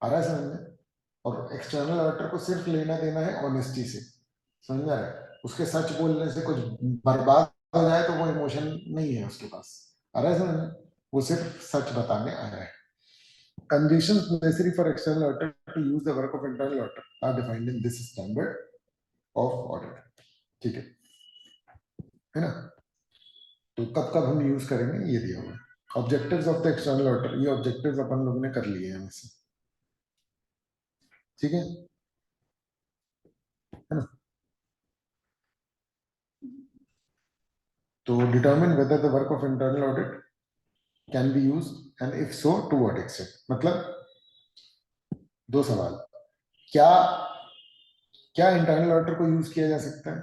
आ रहा है समझ में? और एक्सटर्नल ऑडिटर को सिर्फ लेना देना है ऑनेस्टी से. समझ में आ रहा है? उसके सच बोलने से कुछ बर्बाद हो जाए तो वो इमोशन नहीं है उसके पास. आ रहा है समझ में? वो सिर्फ सच बताने आ रहा है. Conditions necessary for external auditor to use the work of internal auditor are defined in this standard of audit. ठीक है ना? तो कब कब हम यूज करेंगे ये दिया हुआ है. Objectives of the external auditor, ये ऑब्जेक्टिव्स अपन लोगों ने कर लिए हैं वैसे. ठीक है ना? तो determine whether the work of internal audit can be use and if so to what extent. मतलब दो सवाल. क्या क्या इंटरनल ऑडिटर को यूज किया जा सकता है,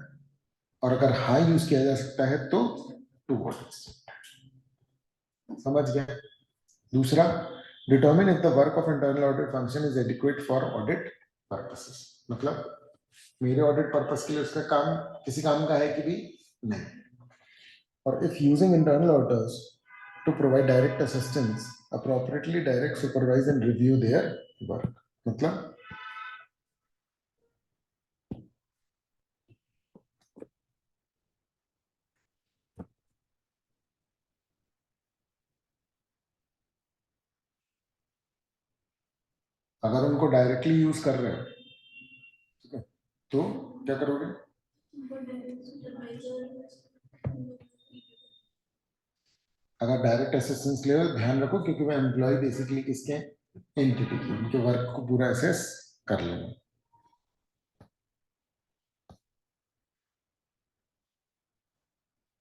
और अगर हाँ यूज किया जा सकता है तो टू व्हाट एक्सटेंट. समझ गए? दूसरा, determine if the work of internal audit function is adequate for audit purposes. मतलब मेरे ऑडिट पर्पस के लिए उसका काम किसी काम का है कि भी नहीं. और if using internal auditors to provide direct assistance, appropriately direct, supervise and review their work. मतलब अगर उनको डायरेक्टली यूज कर रहे हो, ठीक है, तो क्या करोगे? अगर डायरेक्ट असिस्टेंस ले रहे हो, ध्यान रखो क्योंकि वो एम्प्लॉय बेसिकली किसके हैं? एंटिटी के. उनके वर्क को पूरा असेस कर लेना.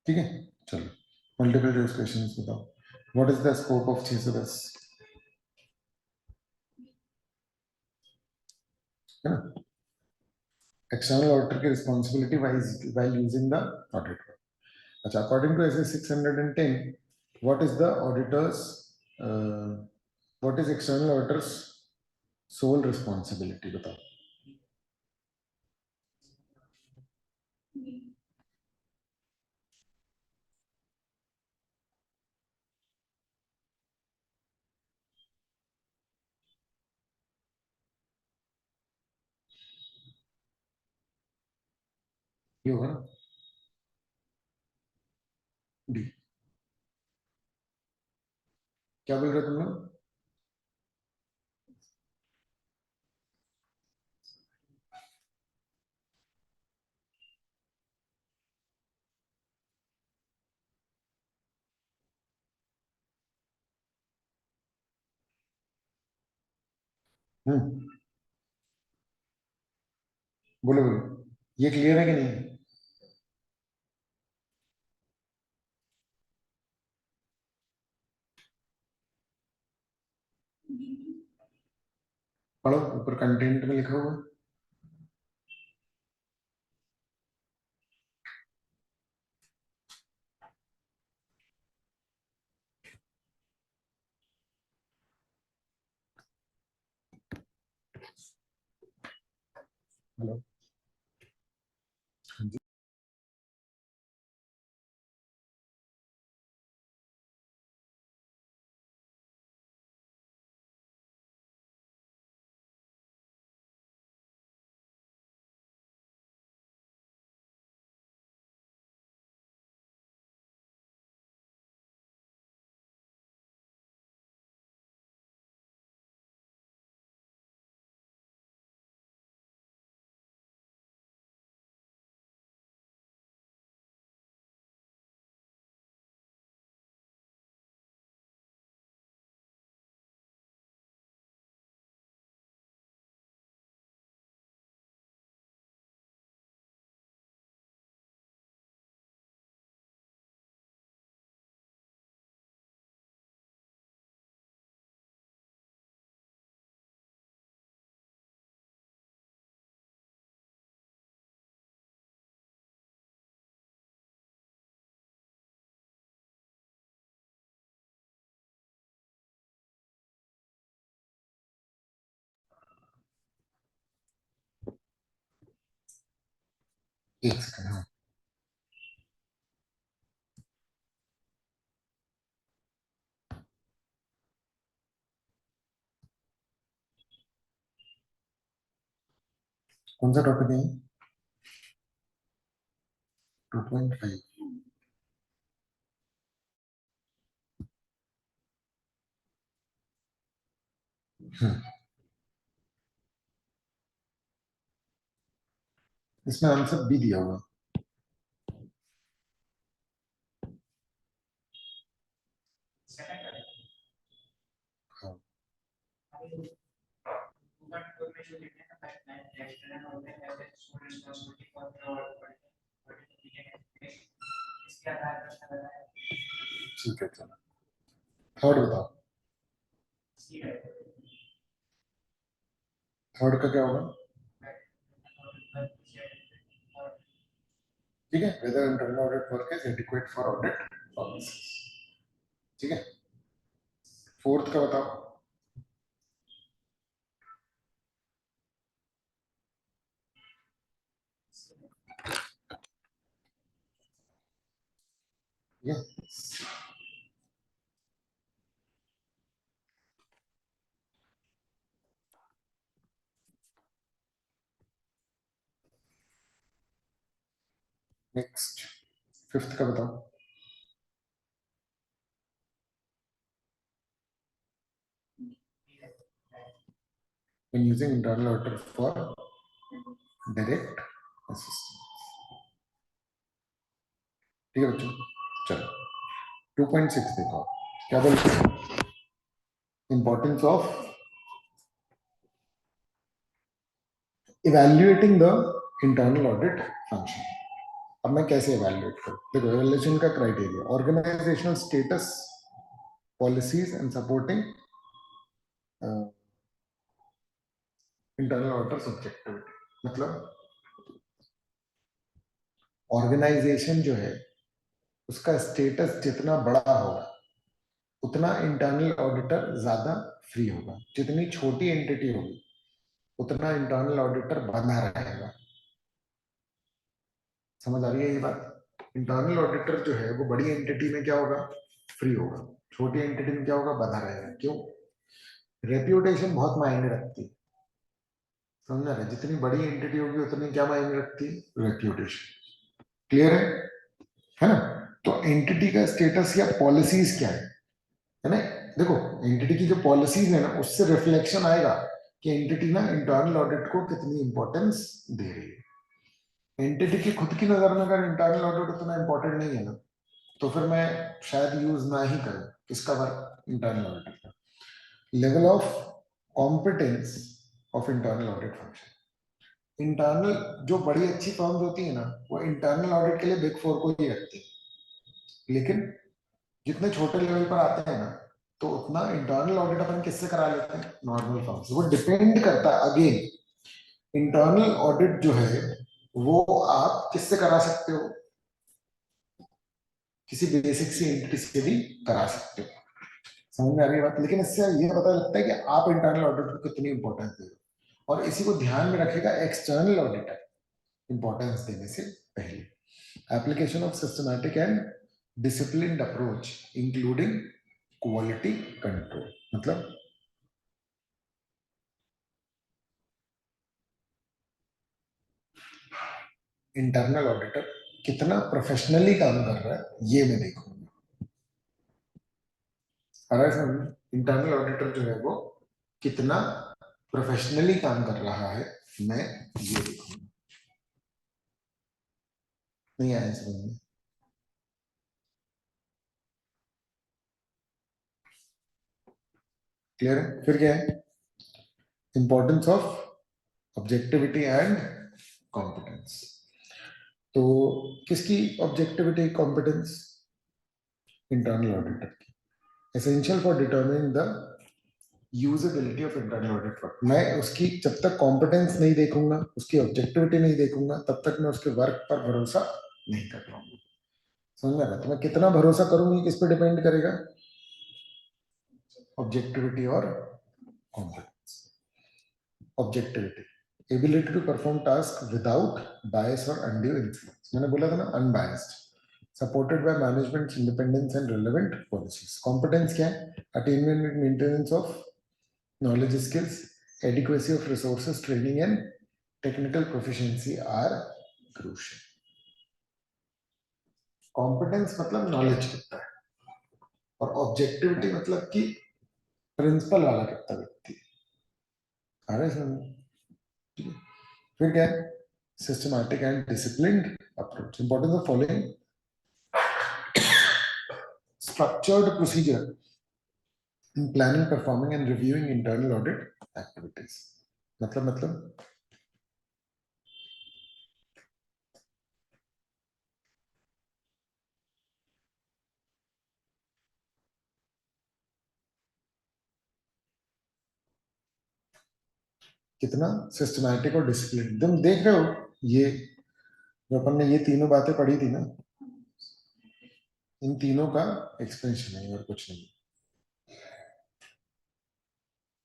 ठीक है. चलो मल्टीपल चॉइस क्वेश्चंस बताओ. What is the scope of 610? है ना? एक्सटर्नल ऑडिटर की responsibility wise using the audit. अच्छा. According to S 610, what is the auditor's, what is external auditor's sole responsibility? बताओ. ये होगा ना? डी. क्या बोल रहे हो तुम लोग? हम्म. बोलो बोलो. ये क्लियर है कि नहीं? पढ़ो ऊपर कंटेंट में लिखा हुआ. हेलो। हाँ जी। एक सेकंड। हाँ, कौन सा टॉपिक है? 2.5। इसमें आंसर बी दिया हुआ। हाँ, ठीक है, चलो थर्ड बताओ। थर्ड का क्या होगा? ठीक है, weather internal audit work is adequate for audit purposes. ठीक है, फोर्थ का बताओ। ठीक है, नेक्स्ट फिफ्थ का बताओ। when using internal auditor for direct assistance। ठीक है बच्चों, चलो 2.6 देखो क्या बोलते हैं। Importance of evaluating the internal audit function. अब मैं कैसे इवैल्यूएट करूं? देखो, इवैल्यूएशन का criteria organisational status, policies and supporting internal auditor subjectivity. मतलब ऑर्गेनाइजेशन जो है उसका स्टेटस जितना बड़ा होगा उतना इंटरनल ऑडिटर ज्यादा फ्री होगा। जितनी छोटी एंटिटी होगी उतना इंटरनल ऑडिटर बंधा रहेगा। समझ आ रही है ये बात? इंटरनल ऑडिटर जो है वो बड़ी एंटिटी में क्या होगा? फ्री होगा। छोटी एंटिटी में क्या होगा? बंधा रहेगा। क्यों? रेप्यूटेशन बहुत मायने रखती है। समझ रहे? जितनी बड़ी एंटिटी होगी उतनी क्या मायने रखती है? रेप्यूटेशन। क्लियर है ना? तो एंटिटी का स्टेटस या पॉलिसीज क्या है ना? देखो, एंटिटी की जो पॉलिसीज है ना उससे रिफ्लेक्शन आएगा कि एंटिटी ना इंटरनल ऑडिट को कितनी इंपॉर्टेंस दे रही है। एंटिटी की खुद की नजर में अगर इंटरनल ऑडिट उतना इंपॉर्टेंट नहीं है ना तो फिर मैं शायद यूज ना ही करूं। किसका वर्क? इंटरनल ऑडिट का। Level of competence of internal audit function. Internal जो बड़ी अच्छी फर्म्स होती है ना वो इंटरनल ऑडिट के लिए बिग फोर को ही रखती है। लेकिन जितने छोटे लेवल पर आते हैं ना तो उतना इंटरनल ऑडिट अपन किससे करा लेते हैं? नॉर्मल फर्म से। वो डिपेंड करता है अगेन, इंटरनल ऑडिट जो है वो आप किससे करा सकते हो? किसी बेसिक सी एंटिटी से भी करा सकते हो। समझ में आ रही है बात? लेकिन इससे ये पता लगता है कि आप इंटरनल ऑडिट को कितनी इंपॉर्टेंस दे रहे हो। और इसी को ध्यान में रखेगा एक्सटर्नल ऑडिटर इंपॉर्टेंस देने से पहले। Application of systematic and disciplined approach including quality control, मतलब इंटरनल ऑडिटर कितना प्रोफेशनली काम कर रहा है ये मैं देखूंगा। इंटरनल ऑडिटर जो है वो कितना प्रोफेशनली काम कर रहा है मैं ये देखूंगा। नहीं आया समझ में? क्लियर है? फिर क्या है? Importance of objectivity and competence. तो किसकी ऑब्जेक्टिविटी कॉम्पिटेंस? इंटरनल ऑडिटर की। Essential for determining the usability of internal audit work. मैं उसकी जब तक कॉम्पिटेंस नहीं देखूंगा, उसकी ऑब्जेक्टिविटी नहीं देखूंगा, तब तक मैं उसके वर्क पर भरोसा नहीं कर पाऊंगा। समझ में आ रहा है? तो मैं कितना भरोसा करूंगी किस पे डिपेंड करेगा? ऑब्जेक्टिविटी और competence. Objectivity, ability to perform task without bias और अनड्यू इन्फ्लुएंस। मैंने बोला था ना unbiased, supported by management independence and relevant policies. Competence क्या है? Attainment and maintenance of knowledge skills, adequacy of resources, training and technical proficiency are crucial. Competence मतलब knowledge कितना है, और objectivity मतलब कि प्रिंसिपल वाला कितना व्यक्ति है। आ रहा है समझ में? ठीक है। फिर क्या है? Systematic and disciplined approach, importance of following structured procedure in planning, performing and reviewing internal audit activities. मतलब कितना सिस्टमैटिक और डिसिप्लिन। तुम देख रहे हो ये जो अपन ने ये तीनों बातें पढ़ी थी ना, इन तीनों का एक्सपेंशन है और कुछ नहीं।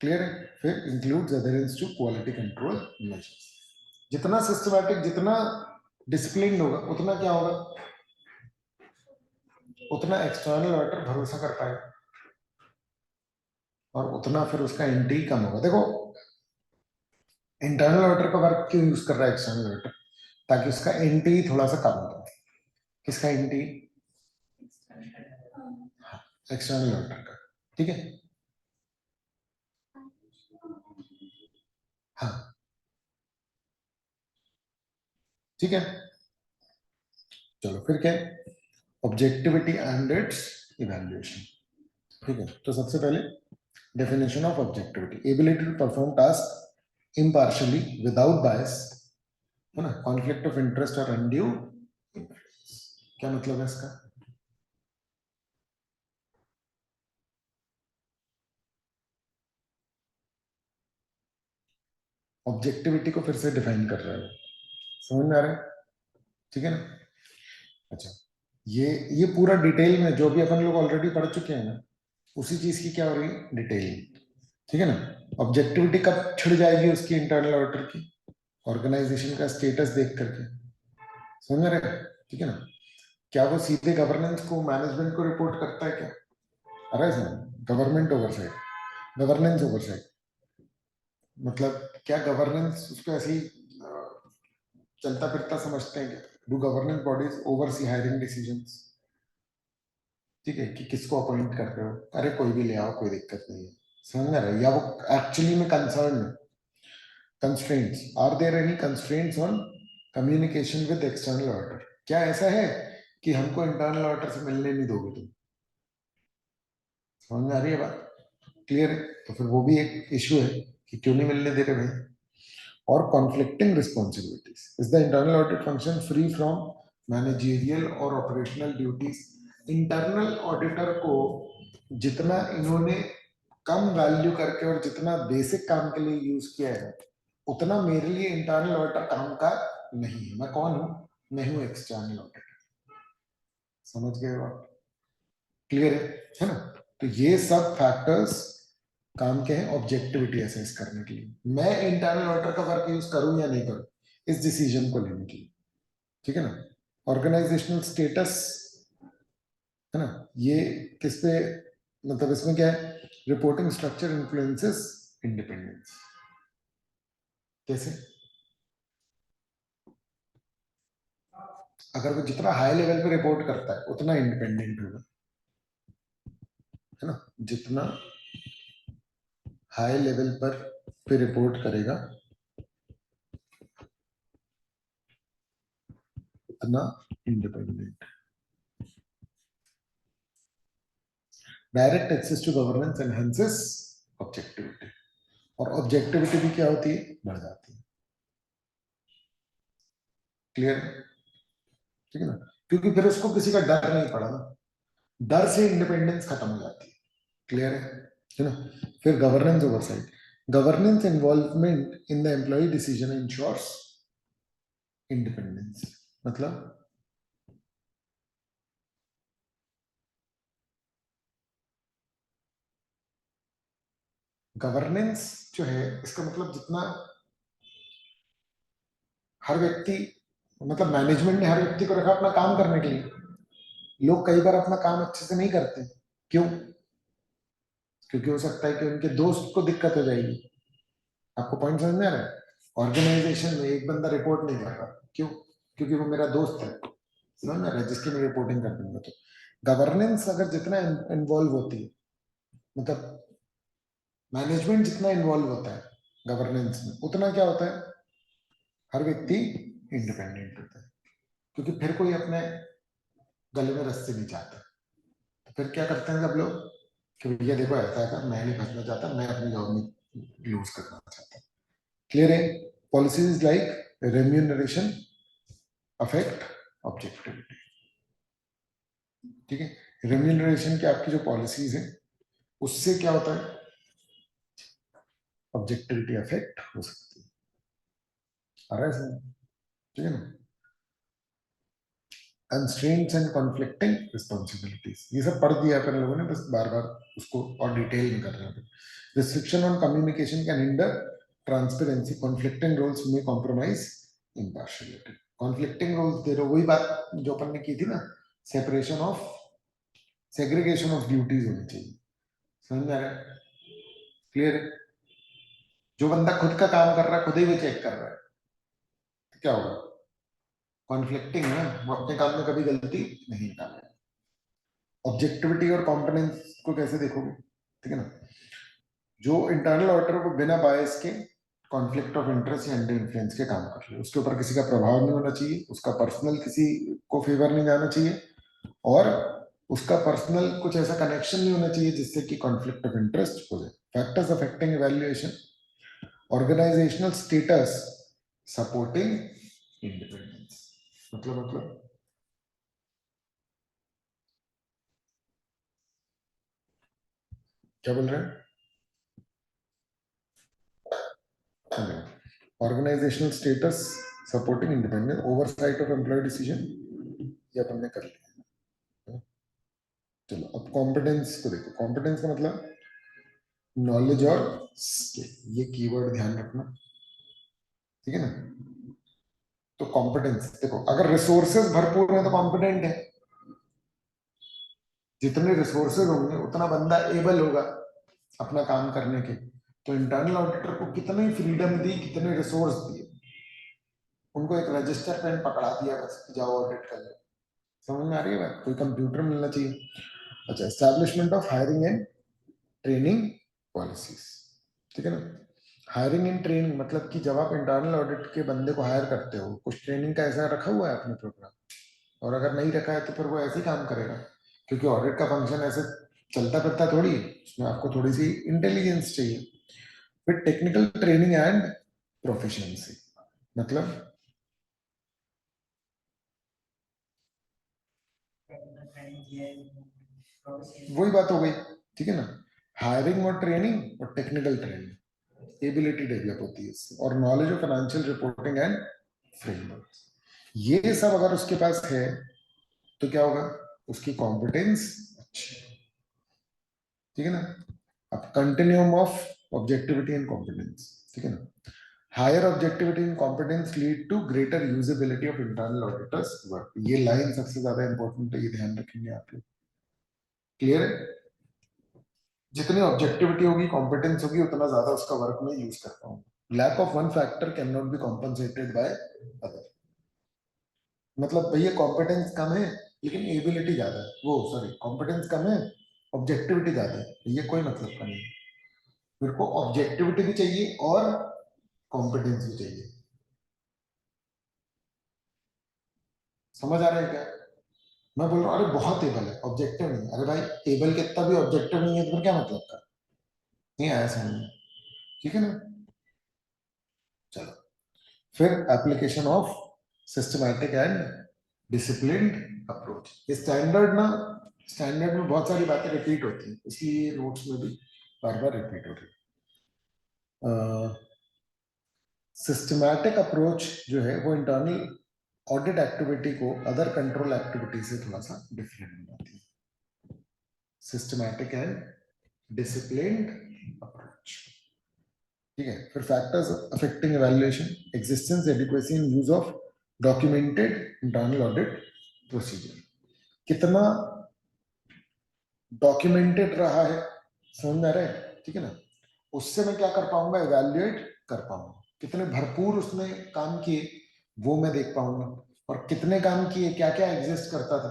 क्लियर है? फिर includes adherence to quality control measures. जितना सिस्टमैटिक, जितना डिसिप्लिन होगा, उतना क्या होगा? उतना एक्सटर्नल ऑडिटर भरोसा कर पाएगा, और उतना फिर उसका एंटी कम होगा। देखो, इंटरनल ऑडिटर का वर्क क्यों यूज कर रहा है एक्सटर्नल ऑडिटर? ताकि उसका एंटी थोड़ा सा कम हो। किसका एंटी? एक्सटर्नल ऑडिटर का। ठीक है। हाँ, ठीक है। चलो फिर क्या है? Objectivity and its evaluation. ठीक है, तो सबसे पहले definition of objectivity, ability to perform task impartially without bias, है ना, कॉन्फ्लिक्ट ऑफ इंटरेस्ट और अनड्यू इन्फ्लुएंस। क्या मतलब है इसका? ऑब्जेक्टिविटी को फिर से डिफाइन कर रहा है, समझ में आ रहा है? ठीक है ना? अच्छा, ये पूरा डिटेल में जो भी अपन लोग ऑलरेडी पढ़ चुके हैं ना, उसी चीज की क्या हो रही है? डिटेल। ठीक है ना? ऑब्जेक्टिविटी कब छिड़ जाएगी उसकी? इंटरनल ऑडिटर की ऑर्गेनाइजेशन का स्टेटस देख करके। समझ रहे? ठीक है ना? क्या वो सीधे गवर्नेंस को, मैनेजमेंट को रिपोर्ट करता है क्या? अरे sir, government oversight, governance oversight मतलब क्या? गवर्नेंस उसको ऐसे ही चलता फिरता समझते हैं क्या? Do governance bodies oversee hiring decisions? ठीक है, कि किसको अपॉइंट कर रहे हो? अरे कोई भी ले आओ, कोई दिक्कत नहीं है। समझ में रहे? या वो एक्चुअली में कंसर्न है? Constraints, are there any constraints on communication with external auditor? क्या ऐसा है कि हमको इंटरनल ऑडिटर से मिलने नहीं दोगे तुम? समझ में आ रही है बात? क्लियर है? तो फिर वो भी एक इश्यू है कि क्यों नहीं मिलने दे रहे भाई। और conflicting responsibilities, is the internal audit function free from managerial और ऑपरेशनल ड्यूटीज? इंटरनल ऑडिटर को जितना इन्होंने कम वैल्यू करके और जितना बेसिक काम के लिए यूज किया है, उतना मेरे लिए इंटरनल ऑडिटर काम का नहीं है। मैं कौन हूं? मैं हूं एक्सटर्नल ऑडिटर। समझ गए आप? क्लियर है ना? तो ये सब फैक्टर्स काम के हैं ऑब्जेक्टिविटी असेस करने के लिए, मैं इंटरनल ऑडिटर का वर्क यूज करूं या नहीं करूं इस डिसीजन को लेने के लिए, ठीक है ना। ऑर्गेनाइजेशनल स्टेटस है ना, ये किस पे, मतलब इसमें क्या है, रिपोर्टिंग स्ट्रक्चर इन्फ्लुएंसेस इंडिपेंडेंस। कैसे, अगर वो जितना हाई लेवल पे रिपोर्ट करता है उतना इंडिपेंडेंट होगा, है ना, जितना हाई लेवल पर पे रिपोर्ट करेगा उतना independent. Direct access to governance enhances objectivity, और ऑब्जेक्टिविटी भी क्या होती है, बढ़ जाती है। क्लियर, ठीक है ना, क्योंकि फिर उसको किसी का डर नहीं पड़ा ना, डर से इंडिपेंडेंस खत्म हो जाती है। क्लियर है ना। फिर governance oversight, governance involvement in the employ decision ensures independence. मतलब गवर्नेंस जो है इसका मतलब जितना हर व्यक्ति, मतलब मैनेजमेंट ने हर व्यक्ति को रखा अपना काम करने के लिए, लोग कई बार अपना काम अच्छे से नहीं करते, क्यों, क्योंकि हो सकता है कि उनके दोस्त को दिक्कत हो जाएगी। आपको पॉइंट समझ में आ रहा है। ऑर्गेनाइजेशन में एक बंदा रिपोर्ट नहीं कर रहा, क्यों, क्योंकि वो मेरा दोस्त है, समझ में आ रहा है, जिसकी मैं रिपोर्टिंग कर दूंगा। तो गवर्नेंस अगर जितना इन्वॉल्व होती है, मतलब मैनेजमेंट जितना इन्वॉल्व होता है गवर्नेंस में, उतना क्या होता है, हर व्यक्ति इंडिपेंडेंट होता है, क्योंकि फिर कोई अपने गले में रस्सी नहीं चाहता। तो फिर क्या करते हैं सब लोग कि भैया देखो ऐसा है, मैं नहीं फंसना चाहता, मैं अपनी जॉब में लूज करना चाहता हूँ। क्लियर है। Policies like remuneration affect objectivity, ठीक है। रेम्यूनरेशन की आपकी जो पॉलिसीज है उससे क्या होता है, ऑब्जेक्टिविटी अफेक्ट हो सकती है। आ रहा है समझ? ठीक है ना। कंस्ट्रेंट्स एंड कॉन्फ्लिक्टिंग रिस्पॉन्सिबिलिटीज, ये सब पढ़ दिया अपन लोगों ने, बस बार बार उसको और डिटेल में कर रहे हैं। Restriction on communication can hinder transparency, conflicting roles may compromise impartiality. Conflicting roles दे रहे हो, वही बात जो अपन ने की थी ना, separation of, segregation of duties होनी चाहिए। समझ में आ रहा है। क्लियर है। जो बंदा खुद का काम कर रहा है खुद ही वो चेक कर रहा है, तो क्या होगा, कॉन्फ्लिक्टिंग है ना, वो अपने काम में कभी गलती नहीं निकालेगा। ऑब्जेक्टिविटी और कॉम्पोनेंस को कैसे देखोगे, ठीक है ना। जो इंटरनल ऑडिटर को बिना बायस के कॉन्फ्लिक्ट ऑफ इंटरेस्ट या अंडर इन्फ्लुएंस के काम कर रहे हैं, उसके ऊपर किसी का प्रभाव नहीं होना चाहिए, उसका पर्सनल किसी को फेवर नहीं जाना चाहिए, और उसका पर्सनल कुछ ऐसा कनेक्शन नहीं होना चाहिए जिससे कि कॉन्फ्लिक्ट ऑफ इंटरेस्ट हो जाए। Factors affecting evaluation, organisational status supporting independence. मतलब क्या बोल रहे हैं, organisational status supporting independence, oversight of employ decision, ये अपन ने कर लिया। चलो अब कॉम्पिटेंस को देखो। कॉम्पिटेंस का मतलब नॉलेज और स्किल, ये कीवर्ड ध्यान रखना, ठीक है ना। तो कॉम्पिटेंस देखो, अगर रिसोर्सेज भरपूर है तो कॉम्पिटेंट है, जितने रिसोर्सेज होंगे उतना बंदा एबल होगा अपना काम करने के। तो इंटरनल ऑडिटर को कितनी फ्रीडम दी, कितने रिसोर्स दिए, उनको एक रजिस्टर पेन पकड़ा दिया बस, जाओ ऑडिट कर लो। समझ में आ रही है बात, कोई कंप्यूटर मिलना चाहिए। अच्छा, establishment of hiring and training policies, ठीक है ना। हायरिंग एंड ट्रेनिंग मतलब कि जब आप इंटरनल ऑडिट के बंदे को हायर करते हो, कुछ ट्रेनिंग का ऐसा रखा हुआ है अपने प्रोग्राम, और अगर नहीं रखा है तो फिर वो ऐसे ही काम करेगा, क्योंकि ऑडिट का फंक्शन ऐसे चलता फिरता थोड़ी है, उसमें आपको थोड़ी सी इंटेलिजेंस चाहिए। फिर टेक्निकल ट्रेनिंग एंड प्रोफिशिएंसी, मतलब वही बात हो गई, ठीक है ना। हायरिंग और ट्रेनिंग और टेक्निकल ट्रेनिंग, एबिलिटी डेवलप होती है इससे, और knowledge of financial reporting and framework, ये सब अगर उसके पास है तो क्या होगा, उसकी कॉम्पिटेंस अच्छी, ठीक है ना। अब continuum of objectivity and competence, ठीक है ना. Higher objectivity and competence lead to greater usability of internal auditors work. ये लाइन सबसे ज्यादा इंपॉर्टेंट है, ये ध्यान रखेंगे आप लोग. क्लियर है. जितनी ऑब्जेक्टिविटी होगी, कॉम्पिटेंस होगी, उतना ज्यादा उसका वर्क में यूज कर पाऊंगा. Lack of one factor can not be compensated by other. मतलब भैया कॉम्पिटेंस कम है लेकिन एबिलिटी ज्यादा है, वो सॉरी कॉम्पिटेंस कम है ऑब्जेक्टिविटी ज्यादा है, ये कोई मतलब का नहीं. मेरे को ऑब्जेक्टिविटी भी चाहिए और कॉम्पिटेंस भी चाहिए. समझ आ रहा है क्या. मैं बोल रहा हूँ अरे बहुत एबल है, ऑब्जेक्टिव नहीं. अरे भाई एबल कितना भी ऑब्जेक्टिव नहीं है तो फिर क्या मतलब का. नहीं आया समझ में. ठीक है ना. चलो फिर application of systematic and disciplined approach. ये स्टैंडर्ड ना, स्टैंडर्ड में बहुत सारी बातें रिपीट होती हैं, इसलिए नोट्स में भी बार बार रिपीट हो रही है. सिस्टमैटिक अप्रोच जो है वो इंटरनल ऑडिट एक्टिविटी को अदर कंट्रोल एक्टिविटी से थोड़ा सा डिफरेंट बनाती है. Systematic and disciplined approach. ठीक है. फिर factors affecting evaluation, existence, adequacy and use of documented internal audit procedure. कितना डॉक्यूमेंटेड रहा है, समझ में आ रहा है. ठीक है ना. उससे मैं क्या कर पाऊंगा, इवैल्यूएट कर पाऊंगा. कितने भरपूर उसने काम किए वो मैं देख पाऊंगा, और कितने काम किए, क्या क्या एग्जिस्ट करता था,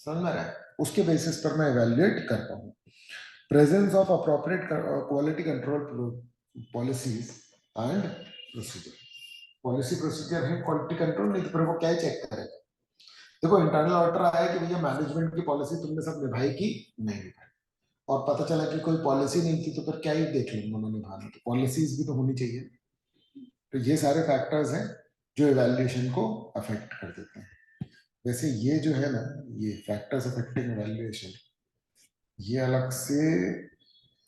समझ में आ रहा है, उसके बेसिस पर मैं इवैल्यूएट कर पाऊंगा. Presence of appropriate quality control policies and procedure. Policy procedure है क्वालिटी कंट्रोल, नहीं तो फिर वो क्या चेक करेगा. देखो इंटरनल ऑडिटर आया कि भैया मैनेजमेंट की पॉलिसी तुमने सब निभाई कि नहीं निभाई, और पता चला कि कोई पॉलिसी नहीं थी, तो फिर क्या ही देख लेंगे उन्होंने निभाना. तो पॉलिसीज भी तो होनी चाहिए. तो ये सारे फैक्टर्स हैं जो इवैल्यूएशन को अफेक्ट कर देते हैं. वैसे ये जो है ना, ये फैक्टर्स अफेक्टिंग इवैल्यूएशन, ये अलग से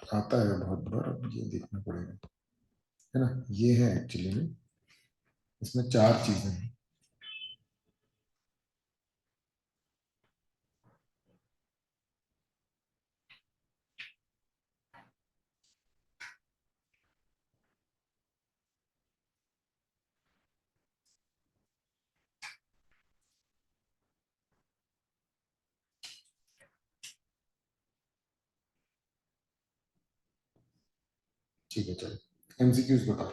आता है बहुत बार. अब ये देखना पड़ेगा, है ना. ये है एक्चुअली में, इसमें चार चीजें हैं. ठीक है चलो एमसीक्यूज बताओ.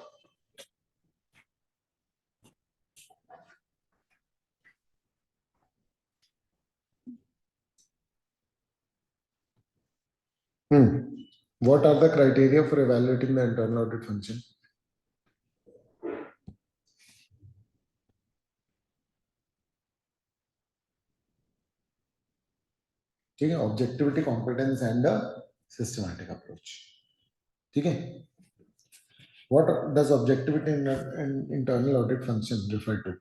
What are the criteria for evaluating the internal audit function? ठीक है. Objectivity, competence and systematic approach. ठीक है. What does objectivity in internal audit function refer to?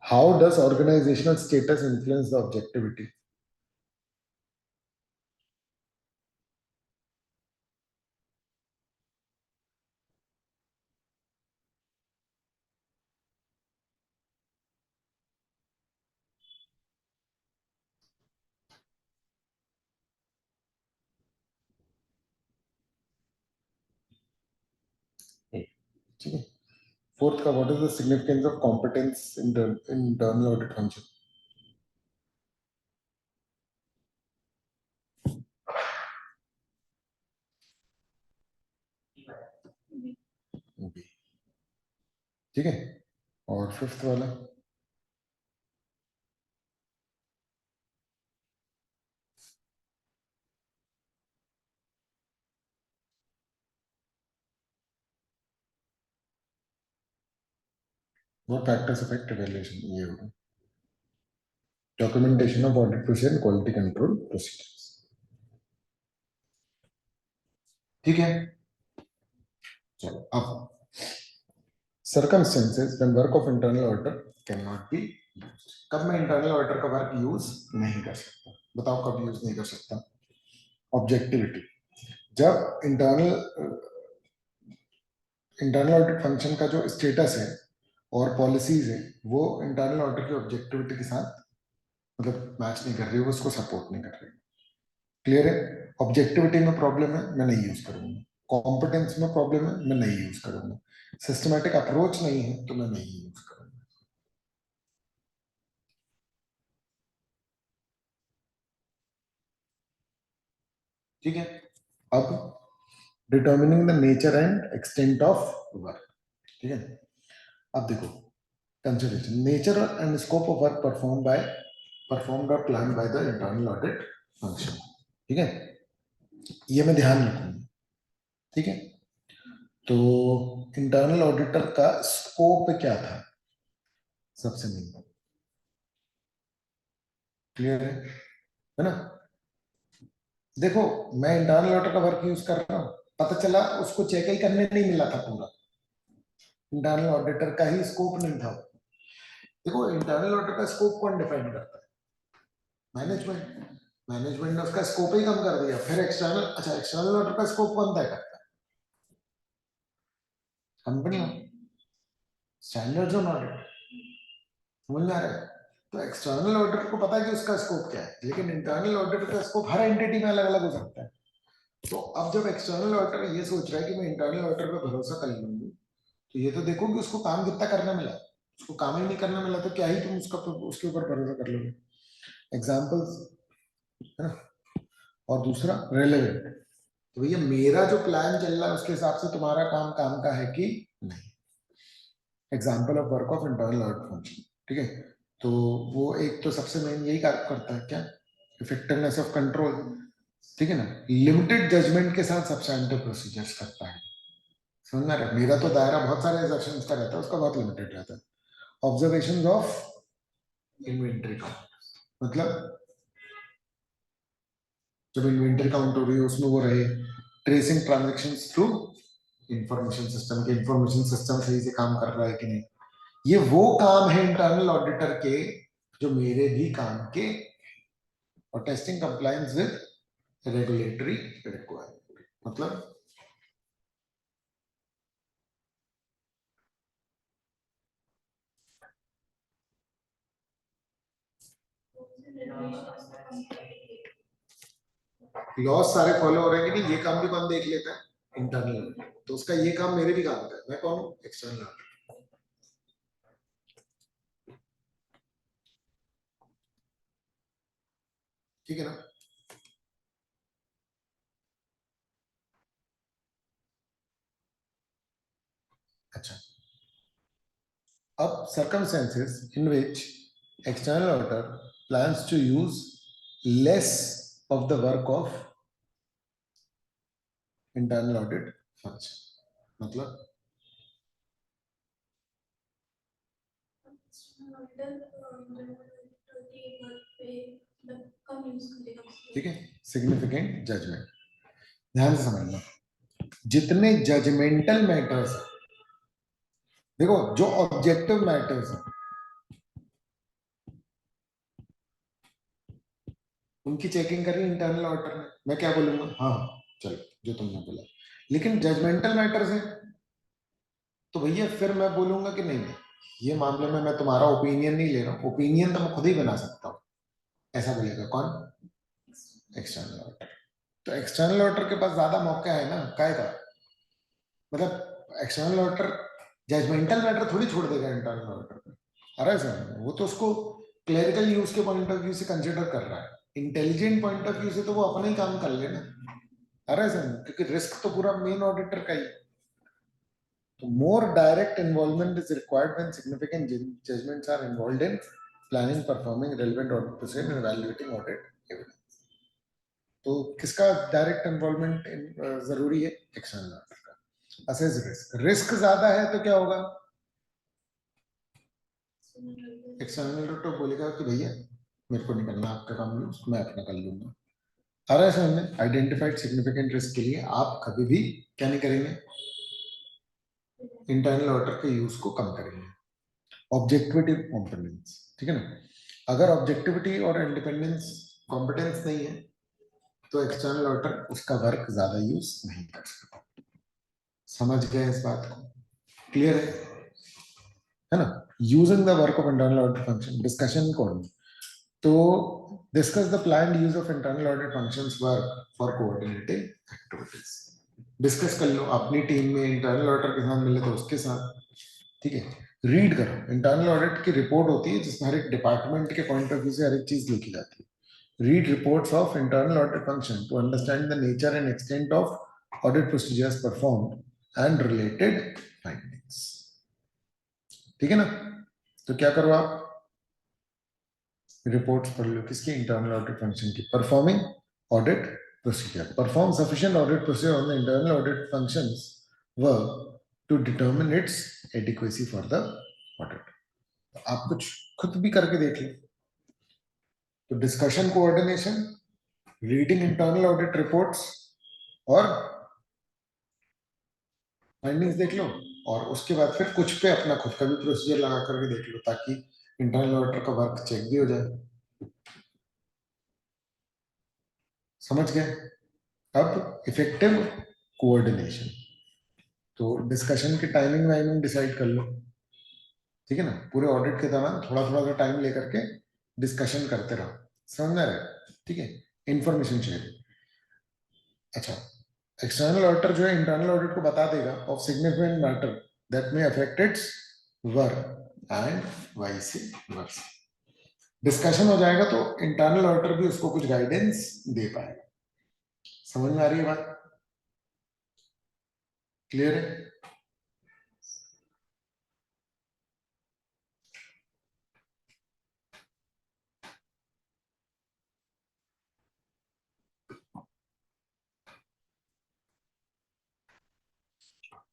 How does organizational status influence the objectivity? ठीक है. Fourth का what is the significance of competence in internal audit function? ठीक है. और fifth वाला what factors affect evaluation? ये होगा documentation of audit procedure and quality control procedures. ठीक है. चलो अब circumstances when work of internal auditor cannot be used. कब मैं इंटरनल ऑडिटर का वर्क यूज नहीं कर सकता, बताओ कब यूज नहीं कर सकता. ऑब्जेक्टिविटी. जब इंटरनल ऑडिट फंक्शन का जो स्टेटस है और पॉलिसीज है वो इंटरनल ऑडिटर की ऑब्जेक्टिविटी के साथ मतलब मैच नहीं कर रही, वो उसको सपोर्ट नहीं कर रही। क्लियर है? ऑब्जेक्टिविटी में प्रॉब्लम है, मैं नहीं यूज करूंगा। कॉम्पिटेंस में प्रॉब्लम है, मैं नहीं यूज करूंगा। सिस्टमैटिक अप्रोच नहीं है तो मैं नहीं यूज करूंगा। ठीक है। अब determining the nature and extent of work. ठीक है। अब देखो, consideration nature and scope of work performed और plan by the internal audit function. ठीक है, ये मैं ध्यान रखूंगा। ठीक है, तो इंटरनल ऑडिटर का स्कोप क्या था सबसे मेन, क्लियर है ना? देखो, मैं इंटरनल ऑडिटर का वर्क यूज कर रहा हूं, पता चला उसको चेक ही करने नहीं मिला था पूरा, इंटरनल ऑडिटर का ही स्कोप नहीं था। देखो, इंटरनल ऑडिटर का स्कोप कौन डिफाइन करता है? मैनेजमेंट। मैनेजमेंट ने उसका स्कोप ही कम कर दिया, फिर एक्सटर्नल, अच्छा एक्सटर्नल ऑडिटर का स्कोप कौन तय करता है? कंपनी। स्टैंडर्ड्स ऑन ऑडिट, समझ में आ रहा है? तो एक्सटर्नल ऑडिटर को पता है कि उसका स्कोप क्या है, लेकिन इंटरनल ऑडिटर का स्कोप हर एंटिटी में अलग अलग हो सकता है। तो अब जब एक्सटर्नल ऑडिटर ये सोच रहा है कि मैं इंटरनल ऑडिटर पे भरोसा कर लूंगी, तो ये तो देखो कि उसको काम कितना करना मिला। उसको काम ही नहीं करना मिला तो क्या ही तुम उसका उसके ऊपर भरोसा कर लोगे? एग्जाम्पल्स, है ना? और दूसरा रेलेवेंट, तो भैया मेरा जो प्लान चल रहा है उसके हिसाब से तुम्हारा काम काम का है कि नहीं। Example of work of internal audit function. ठीक है, तो वो एक तो सबसे मेन यही कार्य करता है, क्या? Effectiveness of control. ठीक है ना? लिमिटेड जजमेंट के साथ सब्सटैंटिव प्रोसीजर्स करता है। समझ में आ रहा है? मेरा तो दायरा बहुत सारे एग्जर्शंस का रहता है, उसका बहुत लिमिटेड रहता है। ऑब्जर्वेशन ऑफ इन्वेंट्री काउंट, मतलब जब इन्वेंट्री काउंट हो रही है उसमें वो रहे, tracing transaction through information system के, इंफॉर्मेशन सिस्टम सही से काम कर रहा है कि नहीं। ये वो काम है इंटरनल ऑडिटर के जो मेरे भी काम के, और testing compliance with regulatory requirement, मतलब regulations का comply लॉज सारे फॉलो हो रहे हैं कि नहीं, ये काम भी कौन देख लेता है? इंटरनल। तो उसका ये काम मेरे भी काम का है, मैं कौन हूं? एक्सटर्नल। ठीक है ना? अच्छा, अब circumstances in which external auditor plans to use less of the work of internal audit function, मतलब ठीक है, सिग्निफिकेंट जजमेंट। ध्यान से समझना, जितने जजमेंटल मैटर्स, देखो जो ऑब्जेक्टिव मैटर्स हैं उनकी चेकिंग करी इंटरनल ऑडिटर ने, मैं क्या बोलूंगा? हाँ चलो जो तुमने बोला। लेकिन जजमेंटल मैटर्स हैं तो भैया फिर मैं बोलूंगा कि नहीं, ये मामले में मैं तुम्हारा ओपिनियन नहीं ले रहा हूँ, ओपिनियन तो मैं खुद ही बना सकता हूँ। ऐसा बोलेगा कौन? External auditor. तो एक्सटर्नल ऑडिटर के पास ज्यादा मौका है ना, काय का? मतलब एक्सटर्नल ऑडिटर जजमेंटल मैटर थोड़ी छोड़ देगा इंटरनल ऑडिटर पे। अरे सर, वो तो उसको क्लरिकल यूज के पॉइंट ऑफ व्यू से कंसिडर कर रहा है, इंटेलिजेंट पॉइंट ऑफ व्यू से तो वो अपना ही काम कर लेना। अरे सर, क्योंकि रिस्क तो पूरा मेन ऑडिटर का ही है। तो more direct involvement is required when significant judgments are involved in planning, performing relevant audit procedure and evaluating audit evidence. तो किसका डायरेक्ट इन्वॉल्वमेंट जरूरी है? एक्सटर्नल ऑडिटर का। असेस रिस्क, रिस्क ज्यादा है तो क्या होगा? एक्सटर्नल ऑडिटर बोलेगा कि भैया मेरे को नहीं करना आपका काम, मैं अपना कर लूंगा। अरे सर, हमने आइडेंटिफाइड सिग्निफिकेंट रिस्क के लिए आप कभी भी क्या नहीं करेंगे? इंटरनल ऑडिटर के यूज को कम करेंगे। ऑब्जेक्टिविटी कॉम्पिटेंस, ठीक है ना? अगर ऑब्जेक्टिविटी और इंडिपेंडेंस कॉम्पिटेंस नहीं है तो एक्सटर्नल ऑडिटर उसका वर्क ज्यादा यूज नहीं कर सकता। समझ गए इस बात को? क्लियर है? है ना, using the work of internal audit function, discussion कौन, तो discuss the planned use of internal audit functions work for coordinating activities. Discuss कर लो अपनी टीम में, इंटरनल ऑडिटर के साथ मिले तो उसके साथ, ठीक है। रीड करो, इंटरनल ऑडिट की रिपोर्ट होती है जिसमें हर एक डिपार्टमेंट के पॉइंट ऑफ व्यू से हर एक चीज लिखी जाती है। Read reports of internal audit function to understand the nature and extent of audit procedures performed and related findings. ठीक है ना, तो क्या करो आप, रिपोर्ट्स पढ़ लो किसकी, इंटरनल ऑडिट फंक्शन की। Performing audit procedure, perform sufficient audit procedure on the internal audit functions work to determine its adequacy for the audit. आप कुछ खुद भी करके देख लो, तो discussion coordination, reading internal audit reports और फाइंडिंग्स देख लो, और उसके बाद फिर कुछ पे अपना खुद का भी प्रोसीजर लगा करके देख लो, ताकि इंटरनल ऑडिटर का वर्क चेक भी हो जाए। समझ गए? अब इफेक्टिव कोऑर्डिनेशन, तो डिस्कशन की टाइमिंग वाइमिंग डिसाइड कर लो, ठीक है ना। पूरे ऑडिट के दौरान थोड़ा थोड़ा सा टाइम लेकर के डिस्कशन करते रहो, समझ में आ रहा है, ठीक है। इंफॉर्मेशन शेयर, अच्छा, एक्सटर्नल ऑडिटर जो है इंटरनल ऑडिट को बता देगा of significant matter that may affect it's work and vice versa. Discussion हो जाएगा तो इंटरनल ऑडिटर भी उसको कुछ गाइडेंस दे पाएगा। समझ में आ रही है बात? क्लियर है?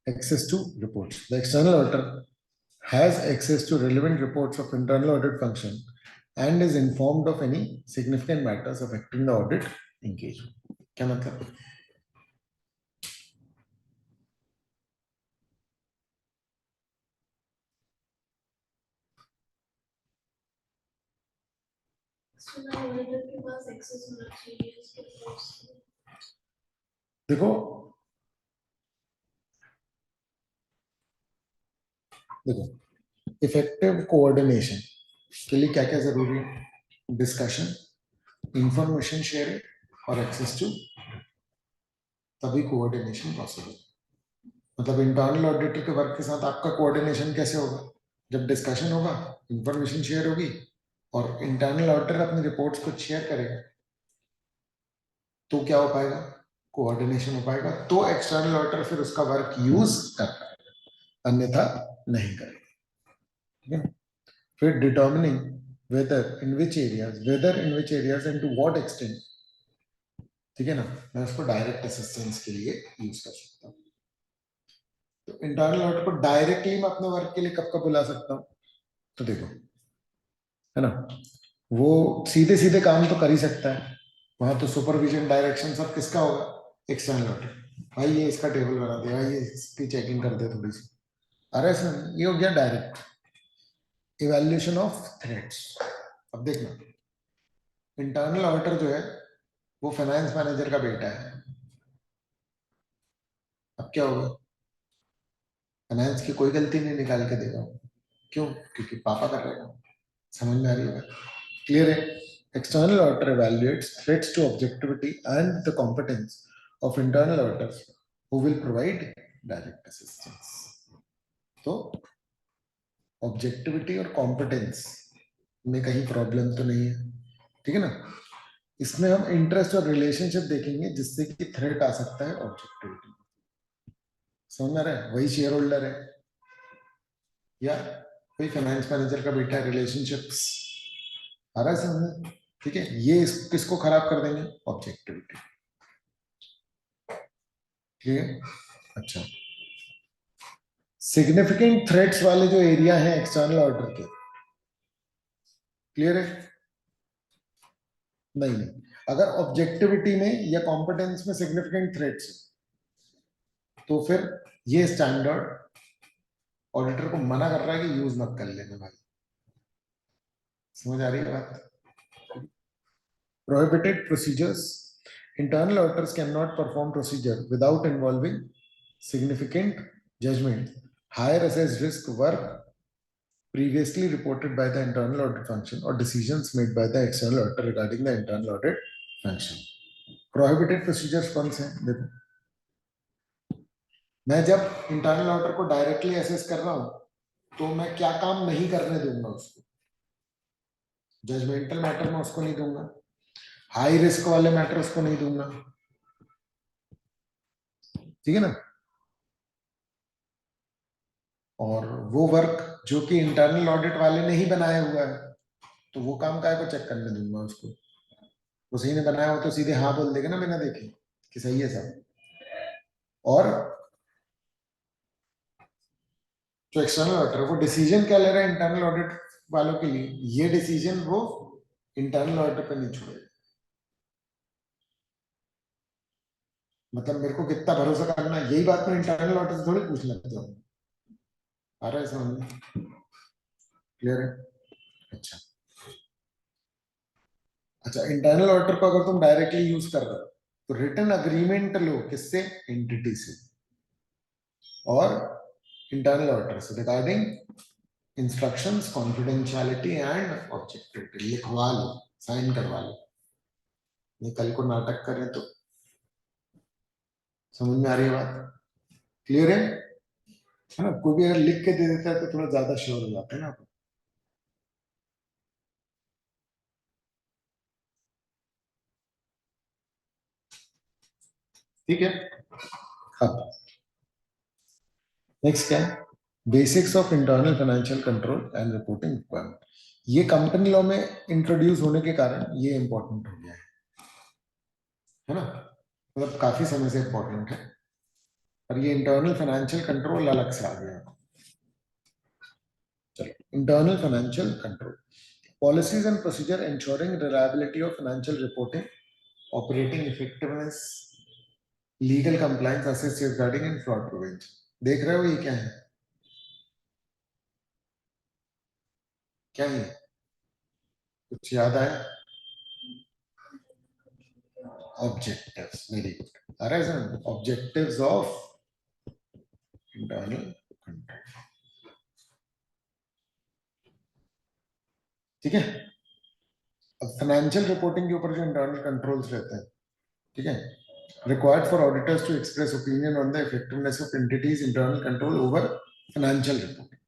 Access to reports. The external auditor has access to relevant reports of internal audit function and is informed of any significant matters affecting the audit engagement. क्या मतलब? एक्सटर्नल ऑडिटर के पास एक्सेस होना चाहिए उसके रिपोर्ट्स। देखो देखो, effective coordination के लिए क्या क्या जरूरी है? डिस्कशन, इंफॉर्मेशन शेयरिंग और एक्सेस टू, तभी कोऑर्डिनेशन पॉसिबल। मतलब इंटरनल ऑडिटर के वर्क के साथ आपका कोऑर्डिनेशन कैसे होगा? जब डिस्कशन होगा, इंफॉर्मेशन शेयर होगी और इंटरनल ऑडिटर अपनी रिपोर्ट्स को शेयर करेगा, तो क्या हो पाएगा? कोऑर्डिनेशन हो पाएगा, तो एक्सटर्नल ऑडिटर फिर उसका वर्क यूज कर पाएगा, अन्यथा नहीं करेगा। ठीक है, फिर determining whether in which areas and to what extent, ठीक है ना, मैं उसको डायरेक्ट असिस्टेंस के लिए यूज कर सकता हूँ। तो इंटरनल ऑडिटर को डायरेक्टली मैं अपने वर्क के लिए कब कब बुला सकता हूँ? तो देखो, है ना, वो सीधे सीधे काम तो कर ही सकता है, वहां तो सुपरविजन डायरेक्शन सब किसका होगा? External auditor. भाई ये इसका टेबल बना दे, भाई ये इसकी चेकिंग कर दे थोड़ी सी। अरे सर ये हो गया डायरेक्ट। इवैल्यूएशन ऑफ थ्रेट्स, अब देखना, इंटरनल ऑडिटर जो है वो फाइनेंस मैनेजर का बेटा है। अब क्या होगा? फाइनेंस की कोई गलती नहीं निकाल के देगा, क्यों? क्योंकि पापा कर रहे हैं। समझ में आ रही है? क्लियर है? External auditor evaluates threats to objectivity and the competence of internal auditors who will provide direct assistance. तो ऑब्जेक्टिविटी और कॉम्पिटेंस में कहीं प्रॉब्लम तो नहीं है, ठीक है ना। इसमें हम इंटरेस्ट और रिलेशनशिप देखेंगे जिससे कि थ्रेट आ सकता है ऑब्जेक्टिविटी। समझ में आ रहा है? वही शेयर होल्डर है या कोई फाइनेंस मैनेजर का बेटा है, रिलेशनशिप्स आ रहा है समझ? ठीक है, ये किसको खराब कर देंगे? ऑब्जेक्टिविटी। क्लियर? अच्छा, सिग्निफिकेंट थ्रेट्स वाले जो एरिया है एक्सटर्नल ऑर्डर के, क्लियर है? नहीं नहीं, अगर ऑब्जेक्टिविटी में या कॉम्पिटेंस में सिग्निफिकेंट थ्रेट्स तो फिर ये स्टैंडर्ड ऑडिटर को मना कर रहा है कि यूज मत कर लेना भाई। समझ आ रही है बात? Prohibited procedures, internal auditors can not perform procedure without involving significant judgment, higher assessed risk work previously reported by the internal audit function or decisions made by the external auditor regarding the internal audit function. Prohibited procedures कौन से हैं? देखो, मैं जब internal auditor को directly assess कर रहा हूं तो मैं क्या काम नहीं करने दूंगा उसको. जजमेंटल मैटर में उसको नहीं दूंगा, हाई रिस्क वाले मैटर उसको नहीं दूंगा. ठीक है ना. और वो वर्क जो कि इंटरनल ऑडिट वाले ने ही बनाया हुआ है तो वो काम काय को चेक करने दूंगा उसको. उसी ने बनाया हो तो सीधे हाँ बोल देगा ना बिना देखे कि सही है सब. और जो एक्सटर्नल ऑडिटर वो डिसीजन क्या ले रहा है इंटरनल ऑडिट वालों के लिए, ये डिसीजन वो इंटरनल ऑडिटर पे नहीं छोड़ेगा. मतलब मेरे को कितना भरोसा करना है, यही बात मैं इंटरनल ऑडिटर से थोड़ी पूछ लेता हूँ. आ रहा है समझ में? क्लियर है. अच्छा अच्छा, इंटरनल ऑडिटर को अगर तुम डायरेक्टली यूज कर रहे हो तो रिटन अग्रीमेंट लो किससे, एंटिटी से और इंटरनल ऑडिटर से regarding instructions, confidentiality and objectivity. लिखवा लो, साइन करवा लो. ये कल को नाटक करें तो. समझ में आ रही है बात? क्लियर है ना. कोई भी अगर लिख के दे देता है तो थोड़ा ज्यादा श्योर हो जाते हैं ना. ठीक है. अब नेक्स्ट क्या है, basics of internal financial control and reporting requirement. ये कंपनी लॉ में इंट्रोड्यूस होने के कारण ये इंपॉर्टेंट हो गया है ना. मतलब काफी समय से इंपॉर्टेंट है और ये इंटरनल फाइनेंशियल कंट्रोल अलग से आ गया. चलो, internal financial control policies and procedure ensuring reliability of financial reporting, operating effectiveness, legal compliance, asset safeguarding and fraud prevention. देख रहे हो ये क्या है, क्या है? कुछ याद आया? Objectives, very good. Arise objectives of internal control. ठीक है. अब फाइनेंशियल रिपोर्टिंग के ऊपर जो इंटरनल कंट्रोल्स रहते हैं, ठीक है, required for auditors to express opinion on the effectiveness of entities internal control over financial reporting.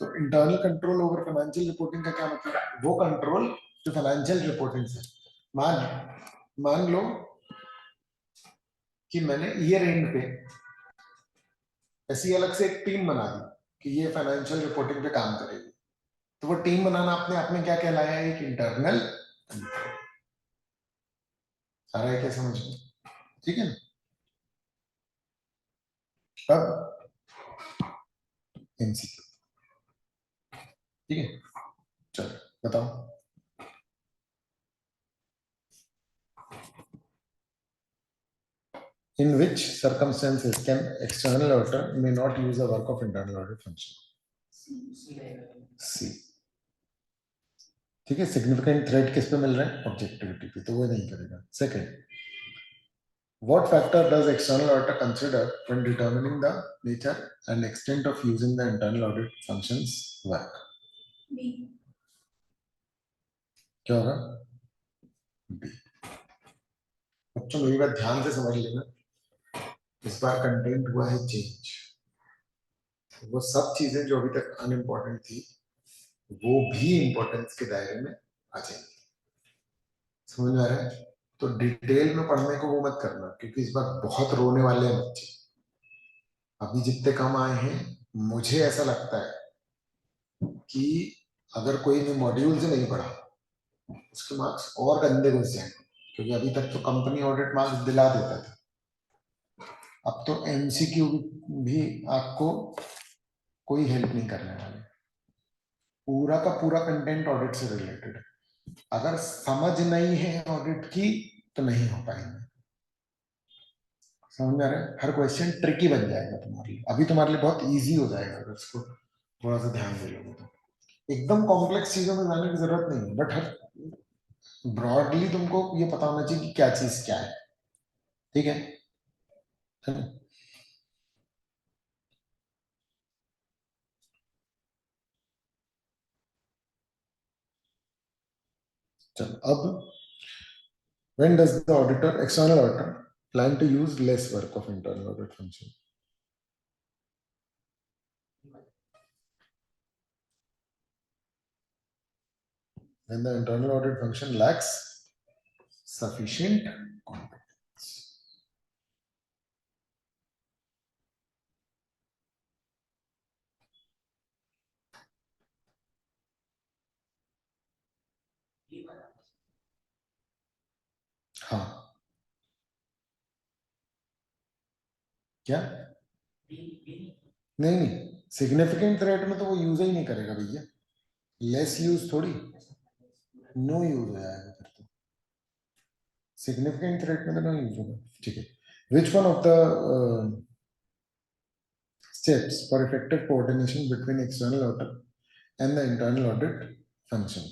तो internal control over financial reporting का क्या मतलब है? वो कंट्रोल जो फाइनेंशियल रिपोर्टिंग से, मान लो कि मैंने ईयर एंड पे ऐसी अलग से एक टीम बना दी कि ये फाइनेंशियल रिपोर्टिंग पे काम करेगी. तो वो टीम बनाना अपने आप में क्या कहलाया, एक इंटरनल कंट्रोल. सारा है क्या समझ में? ठीक है ना. अब एमसीक्यू. ठीक है, चलो बताओ. In which circumstances can external auditor may not use the work of internal audit function? C. ठीक है. सिग्निफिकेंट थ्रेट किस पे मिल रहा है, ऑब्जेक्टिविटी पे, तो वो नहीं करेगा. Second, what factor does external auditor consider when determining the nature and extent of using the internal audit functions work? B. क्या होगा? B. बच्चों मेरी बात ध्यान से समझ लेना, इस बार कंटेंट हुआ है चेंज. वो सब चीजें जो अभी तक अनइम्पोर्टेंट थी वो भी इंपॉर्टेंस के दायरे में आ जाएंगी. समझ में आ रहा है? तो डिटेल में पढ़ने को वो मत करना क्योंकि इस बार बहुत रोने वाले हैं बच्चे. अभी जितने कम आए हैं मुझे ऐसा लगता है कि अगर कोई ने मॉड्यूल से नहीं पढ़ा उसके मार्क्स और गंदे घुस जाएंगे. क्योंकि अभी तक तो कंपनी ऑडिट मार्क्स दिला देता था, अब तो एमसीक्यू भी आपको कोई हेल्प नहीं करने वाले. पूरा का पूरा कंटेंट ऑडिट से रिलेटेड है. अगर समझ नहीं है ऑडिट की तो नहीं हो पाएंगे. समझ में आ रहा है? हर क्वेश्चन ट्रिकी बन जाएगा तुम्हारे लिए. अभी तुम्हारे लिए बहुत इजी हो जाएगा अगर इसको थोड़ा सा ध्यान दे लोगे तो. एकदम कॉम्प्लेक्स चीजों में जाने की जरूरत नहीं है, बट हर ब्रॉडली तुमको ये पता होना चाहिए कि क्या चीज क्या है. ठीक है. चलो अब when does the auditor, external auditor, plan to use less work of internal audit function? When the internal audit function lacks sufficient competence. हाँ क्या नहीं नहीं सिग्निफिकेंट थ्रेट में तो वो यूज ही नहीं करेगा भैया लेस यूज थोड़ी नो यूज हो जाएगा फिर तो सिग्निफिकेंट थ्रेट में तो नो यूज होगा ठीक है which one of the steps for effective coordination between external audit and the internal audit function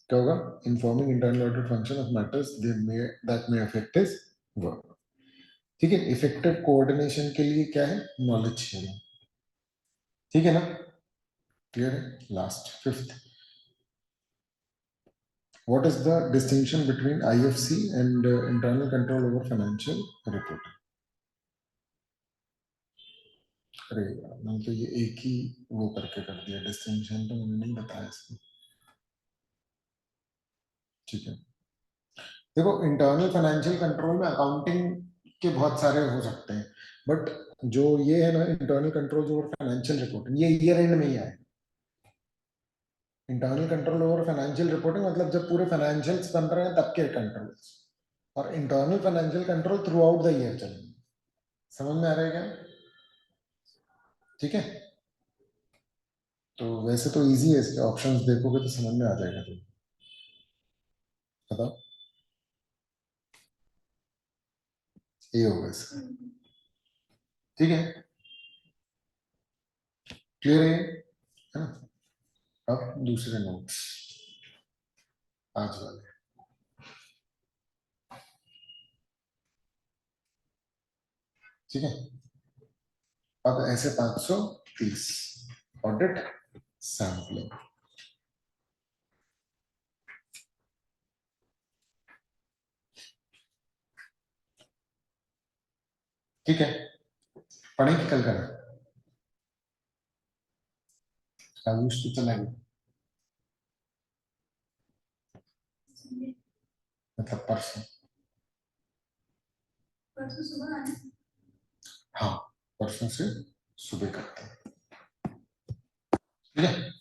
क्या होगा informing internal audit function of matters that may affect his work ठीक है effective coordination के लिए क्या है नॉलेज शेयरिंग ठीक है ना क्लियर है last fifth what is the distinction between IFC and internal control over financial reporting अरे मैंने तो ये एक ही वो करके कर दिया डिस्टिंक्शन तो मैंने नहीं बताया इसको ठीक है देखो इंटरनल फाइनेंशियल कंट्रोल में अकाउंटिंग के बहुत सारे हो सकते हैं बट जो ये है ना internal control over financial reporting ये ईयर एंड में ही आए internal control over financial reporting मतलब जब पूरे फाइनेंशियल्स बन रहे हैं तब के कंट्रोल्स और internal financial control through out the year चलेंगे समझ में आ रहा है क्या ठीक है तो वैसे तो इजी है इसके ऑप्शंस देखोगे तो समझ में आ जाएगा तो बताओ ये होगा इसका ठीक है क्लियर है ना अब दूसरे नोट्स आज वाले ठीक है अब ऐसे 530 ऑडिट सैम्पलिंग ठीक है पढ़ेंगे कल करना आयुष तो चला गया मतलब परसों परसों सुबह आना हाँ परसों से सुबह करते हैं ठीक है